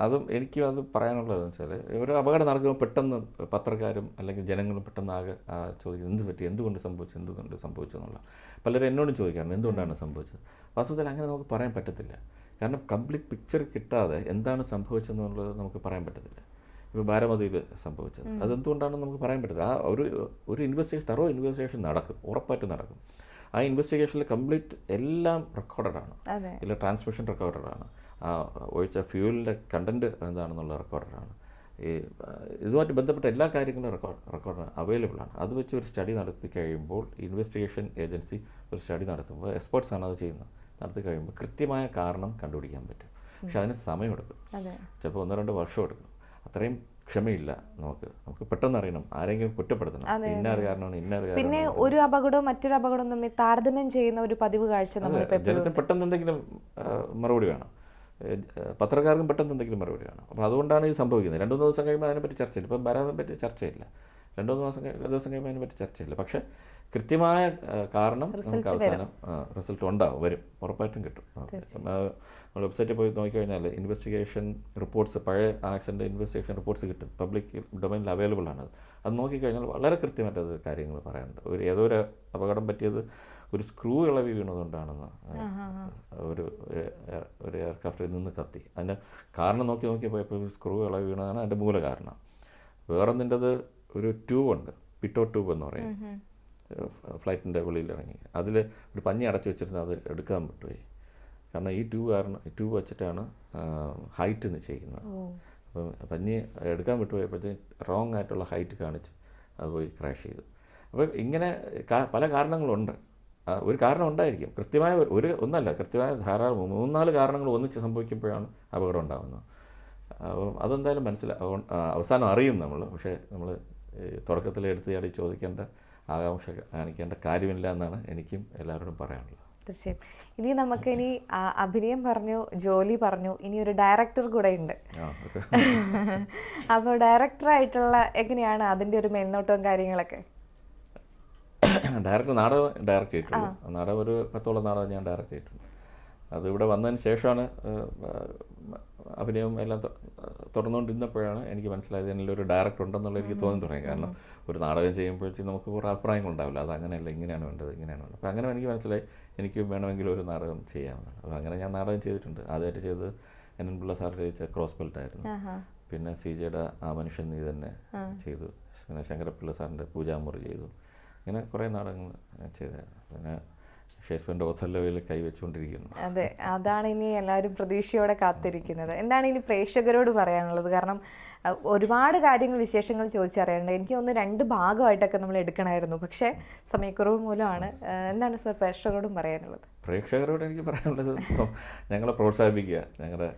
അതും എനിക്ക് അത് പറയാനുള്ളതെന്ന് വെച്ചാൽ, ഒരു അപകടം നടക്കുമ്പോൾ പെട്ടെന്ന് പത്രക്കാരും അല്ലെങ്കിൽ ജനങ്ങളും പെട്ടെന്ന് ആകെ ചോദിക്കും എന്ത് പറ്റി, എന്തുകൊണ്ട് സംഭവിച്ചു എന്നുള്ള. പലരും എന്നോടും ചോദിക്കാറുണ്ട് എന്തുകൊണ്ടാണ് സംഭവിച്ചത്. വാസ്തവത്തിൽ അങ്ങനെ നമുക്ക് പറയാൻ പറ്റത്തില്ല. കാരണം കംപ്ലീറ്റ് പിക്ചർ കിട്ടാതെ എന്താണ് സംഭവിച്ചതെന്നുള്ളത് നമുക്ക് പറയാൻ പറ്റത്തില്ല. ഇപ്പോൾ ബാരമതിയിൽ സംഭവിച്ചത് അതെന്തുകൊണ്ടാണെന്ന് നമുക്ക് പറയാൻ പറ്റില്ല. ആ ഒരു തറോ ഇൻവെസ്റ്റിഗേഷൻ നടക്കും, ഉറപ്പായിട്ട് നടക്കും. ആ ഇൻവെസ്റ്റിഗേഷനിൽ കംപ്ലീറ്റ് എല്ലാം റെക്കോർഡഡാണ്. ഇല്ല, ട്രാൻസ്മിഷൻ റെക്കോർഡഡാണ്, ഒഴിച്ച ഫ്യൂവലിൻ്റെ കണ്ടൻറ്റ് എന്താണെന്നുള്ള റെക്കോർഡഡാണ്. ഈ ഇതുമായിട്ട് ബന്ധപ്പെട്ട എല്ലാ കാര്യങ്ങളും റെക്കോർഡ് അവൈലബിൾ ആണ്. അത് വെച്ച് ഒരു സ്റ്റഡി നടത്തി കഴിയുമ്പോൾ ഇൻവെസ്റ്റിഗേഷൻ ഏജൻസി ഒരു സ്റ്റഡി നടത്തുമ്പോൾ എക്സ്പേർട്സാണ് അത് ചെയ്യുന്നത്. നടത്തി കഴിയുമ്പോൾ കൃത്യമായ കാരണം കണ്ടുപിടിക്കാൻ പറ്റും. പക്ഷെ അതിന് സമയമെടുക്കും, ചിലപ്പോൾ 1-2 വർഷം എടുക്കും. അത്രയും ക്ഷമയില്ല നമുക്ക് പെട്ടെന്ന് അറിയണം, ആരെങ്കിലും കുറ്റപ്പെടുത്തണം, ഇന്നൊരു കാരണമാണ്. പിന്നെ ഒരു അപകടവും മറ്റൊരു അപകടവും തമ്മിൽ താരതമ്യം ചെയ്യുന്ന ഒരു പതിവ് കാഴ്ച ജനത്തിന് പെട്ടെന്ന് എന്തെങ്കിലും മറുപടി വേണം, പത്രക്കാർക്കും പെട്ടെന്ന് എന്തെങ്കിലും മറുപടി വേണം. അപ്പോൾ അതുകൊണ്ടാണ് ഇത് സംഭവിക്കുന്നത്. 2-3 ദിവസം കഴിയുമ്പോൾ അതിനെപ്പറ്റി ചർച്ചയില്ല. ഇപ്പം വരാതിനെ പറ്റി ചർച്ചയില്ല, 2-3 ദിവസം കഴിയുമ്പോൾ അതിനെപ്പറ്റി ചർച്ചയില്ല. പക്ഷേ കൃത്യമായ കാരണം നമുക്ക് അവസാനം റിസൾട്ട് വരും, ഉറപ്പായിട്ടും കിട്ടും. നമ്മൾ വെബ്സൈറ്റിൽ പോയി നോക്കിക്കഴിഞ്ഞാൽ ഇൻവെസ്റ്റിഗേഷൻ റിപ്പോർട്ട്സ്, പഴയ ആക്സിഡൻ്റ് ഇൻവെസ്റ്റിഗേഷൻ റിപ്പോർട്ട്സ് കിട്ടും, പബ്ലിക് ഡൊമൈനിൽ അവൈലബിൾ ആണ്. അത് നോക്കിക്കഴിഞ്ഞാൽ വളരെ കൃത്യമായിട്ട് അത് കാര്യങ്ങൾ പറയാനുണ്ട്. ഏതോ ഒരു അപകടം പറ്റിയത് ഒരു സ്ക്രൂ ഇളവി വീണതുകൊണ്ടാണെന്ന്, ഒരു എയർക്രാഫ്റ്റിൽ നിന്ന് കത്തി. അതിൻ്റെ കാരണം നോക്കി പോയപ്പോൾ സ്ക്രൂ ഇളവി വീണതാണ് അതിൻ്റെ മൂല കാരണം. വേറൊന്നിൻ്റെത് ഒരു ട്യൂബുണ്ട്, പിറ്റോ ട്യൂബ് എന്ന് പറയും, ഫ്ലൈറ്റിൻ്റെ വെളിയിൽ ഇറങ്ങി അതിൽ ഒരു പഞ്ഞി അടച്ചു വെച്ചിരുന്നത് അത് എടുക്കാൻ വിട്ടുപോയി. കാരണം ഈ ട്യൂബ് വെച്ചിട്ടാണ് ഹൈറ്റ് നിശ്ചയിക്കുന്നത്. അപ്പം പഞ്ഞി എടുക്കാൻ വിട്ടുപോയപ്പോഴത്തേക്ക് റോങ് ആയിട്ടുള്ള ഹൈറ്റ് കാണിച്ച് അത് പോയി ക്രാഷ് ചെയ്തു. അപ്പം ഇങ്ങനെ പല കാരണങ്ങളുണ്ട്. ഒരു കാരണം ഉണ്ടായിരിക്കും, കൃത്യമായ ഒന്നല്ല, കൃത്യമായ ധാരാളം 3-4 കാരണങ്ങൾ ഒന്നിച്ച് സംഭവിക്കുമ്പോഴാണ് അപകടം ഉണ്ടാകുന്നത്. അപ്പം അതെന്തായാലും അവസാനം അറിയും നമ്മൾ. പക്ഷേ നമ്മൾ തുടക്കത്തിൽ എടുത്ത് ചോദിക്കേണ്ട ആകാംക്ഷ കാണിക്കേണ്ട കാര്യമില്ല എന്നാണ് എനിക്കും എല്ലാവരോടും പറയാനുള്ളത്. തീർച്ചയായും. ഇനി നമുക്കിനി അഭിനയം പറഞ്ഞു, ജോലി പറഞ്ഞു, ഇനി ഒരു ഡയറക്ടർ കൂടെ ഉണ്ട്. അപ്പോൾ ഡയറക്ടറായിട്ടുള്ള എങ്ങനെയാണ് അതിൻ്റെ ഒരു മേൽനോട്ടവും കാര്യങ്ങളൊക്കെ? നാടകം ഡയറക്റ്റ് ചെയ്തിട്ടുള്ളൂ. നാടകം ഒരു 10ഓളം നാടകം ഞാൻ ഡയറക്റ്റ് ചെയ്തിട്ടുണ്ട്. അതിവിടെ വന്നതിന് ശേഷമാണ് അഭിനയം എല്ലാം തുടർന്നുകൊണ്ടിരുന്നപ്പോഴാണ് എനിക്ക് മനസ്സിലായത് എന്നൊരു ഡയറക്ടർ ഉണ്ടെന്നുള്ള എനിക്ക് തോന്നി തുടങ്ങി. കാരണം ഒരു നാടകം ചെയ്യുമ്പോഴത്തേക്കും നമുക്ക് കുറേ അഭിപ്രായങ്ങളുണ്ടാവില്ല, അത് അങ്ങനെയല്ല, ഇങ്ങനെയാണ് വേണ്ടത്, ഇങ്ങനെയാണ് വേണ്ടത്. അപ്പോൾ അങ്ങനെ എനിക്ക് മനസ്സിലായി എനിക്ക് വേണമെങ്കിൽ ഒരു നാടകം ചെയ്യാമെന്ന്. അപ്പോൾ അങ്ങനെ ഞാൻ നാടകം ചെയ്തിട്ടുണ്ട്. ആദ്യമായിട്ട് ചെയ്തത് NN പിള്ള സാർ രചിച്ച ക്രോസ് ബെൽറ്റായിരുന്നു. പിന്നെ CJയുടെ ആ മനുഷ്യൻ നീ തന്നെ ചെയ്തു. പിന്നെ ശങ്കരപ്പിള്ള സാറിൻ്റെ പൂജാമുറി ചെയ്തു. ഇങ്ങനെ കുറേ നാടകങ്ങൾ ചെയ്തായിരുന്നു. പിന്നെ ഷേക്സ്പിയറിൻ്റെ ഓഥല്ലോയിൽ കൈവച്ചുകൊണ്ടിരിക്കുന്നു. അതെ, അതാണ് ഇനി എല്ലാവരും പ്രതീക്ഷയോടെ കാത്തിരിക്കുന്നത്. എന്താണ് ഇനി പ്രേക്ഷകരോട് പറയാനുള്ളത്? കാരണം ഒരുപാട് കാര്യങ്ങൾ, വിശേഷങ്ങൾ ചോദിച്ചറിയാനുണ്ട്. എനിക്ക് ഒന്ന് 2 ഭാഗമായിട്ടൊക്കെ നമ്മൾ എടുക്കണമായിരുന്നു, പക്ഷേ സമയക്കുറവ് മൂലമാണ്. എന്താണ് സാർ പ്രേക്ഷകരോടും പറയാനുള്ളത്? പ്രേക്ഷകരോട് എനിക്ക് പറയാനുള്ളത്, ഞങ്ങളെ പ്രോത്സാഹിപ്പിക്കുക. ഞങ്ങളുടെ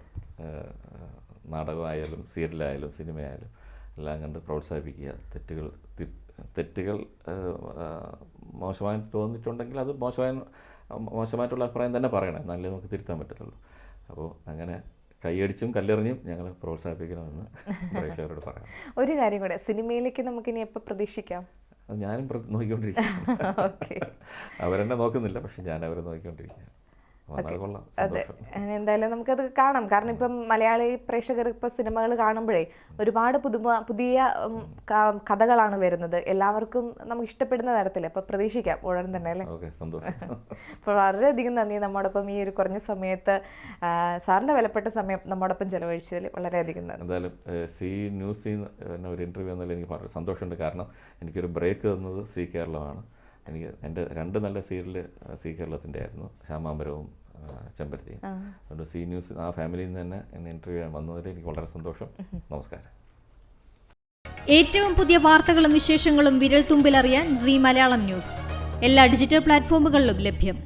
നാടകമായാലും സീരിയലായാലും സിനിമയായാലും എല്ലാം കണ്ട് പ്രോത്സാഹിപ്പിക്കുക. തെറ്റുകൾ മോശമായിട്ട് തോന്നിയിട്ടുണ്ടെങ്കിൽ അത് മോശമായിട്ടുള്ള അഭിപ്രായം തന്നെ പറയണം, എന്നാലേ നമുക്ക് തിരുത്താൻ പറ്റത്തുള്ളൂ. അപ്പോൾ അങ്ങനെ കൈയടിച്ചും കല്ലെറിഞ്ഞും ഞങ്ങൾ പ്രോത്സാഹിപ്പിക്കണമെന്ന് പ്രേക്ഷകരോട് പറയാം. ഒരു കാര്യം കൂടെ, സിനിമയിലേക്ക് നമുക്കിനി എപ്പോൾ പ്രതീക്ഷിക്കാം? അത് ഞാനും നോക്കിക്കൊണ്ടിരിക്കുകയാണ്. അവരെന്നെ നോക്കുന്നില്ല, പക്ഷെ ഞാൻ അവരെ നോക്കിക്കൊണ്ടിരിക്കുകയാണ്. വന്നാൽ കൊള്ളാം, അതെ, സന്തോഷം. എന്തായാലും നമുക്കത് കാണാം. കാരണം ഇപ്പം മലയാളി പ്രേക്ഷകർ ഇപ്പോൾ സിനിമകൾ കാണുമ്പോഴേ ഒരുപാട് പുതിയ കഥകളാണ് വരുന്നത്. എല്ലാവർക്കും നമുക്ക് ഇഷ്ടപ്പെടുന്ന തരത്തിൽ. അപ്പോൾ പ്രതീക്ഷിക്കാം ഉടൻ തന്നെ അല്ലേ? ഓക്കെ, സന്തോഷം. അപ്പോൾ വളരെയധികം നന്ദി നമ്മോടൊപ്പം ഈ ഒരു കുറഞ്ഞ സമയത്ത് സാറിൻ്റെ വിലപ്പെട്ട സമയം നമ്മോടൊപ്പം ചെലവഴിച്ചതിൽ വളരെയധികം നന്ദി. എന്തായാലും സി ന്യൂസിൽ നിന്ന് ഒരു ഇൻ്റർവ്യൂ എന്നതിൽ എനിക്ക് വളരെ സന്തോഷമുണ്ട്. കാരണം എനിക്കൊരു ബ്രേക്ക് തന്നത് സി കേരളമാണ്. എനിക്ക് എൻ്റെ 2 നല്ല സീരിയൽ സി കേരളത്തിൻ്റെ ആയിരുന്നു, ശ്യാമാംബരവും ചെമ്പരത്തിയും. അതുകൊണ്ട് സി ന്യൂസ് ആ ഫാമിലിയിൽ നിന്ന് തന്നെ എന്നെ ഇൻ്റർവ്യൂ ചെയ്യാൻ വന്നതിൽ എനിക്ക് വളരെ സന്തോഷം. നമസ്കാരം. ഏറ്റവും പുതിയ വാർത്തകളും വിശേഷങ്ങളും വിരൽ തുമ്പിലറിയാൻ സീ മലയാളം ന്യൂസ് എല്ലാ ഡിജിറ്റൽ പ്ലാറ്റ്ഫോമുകളിലും ലഭ്യം.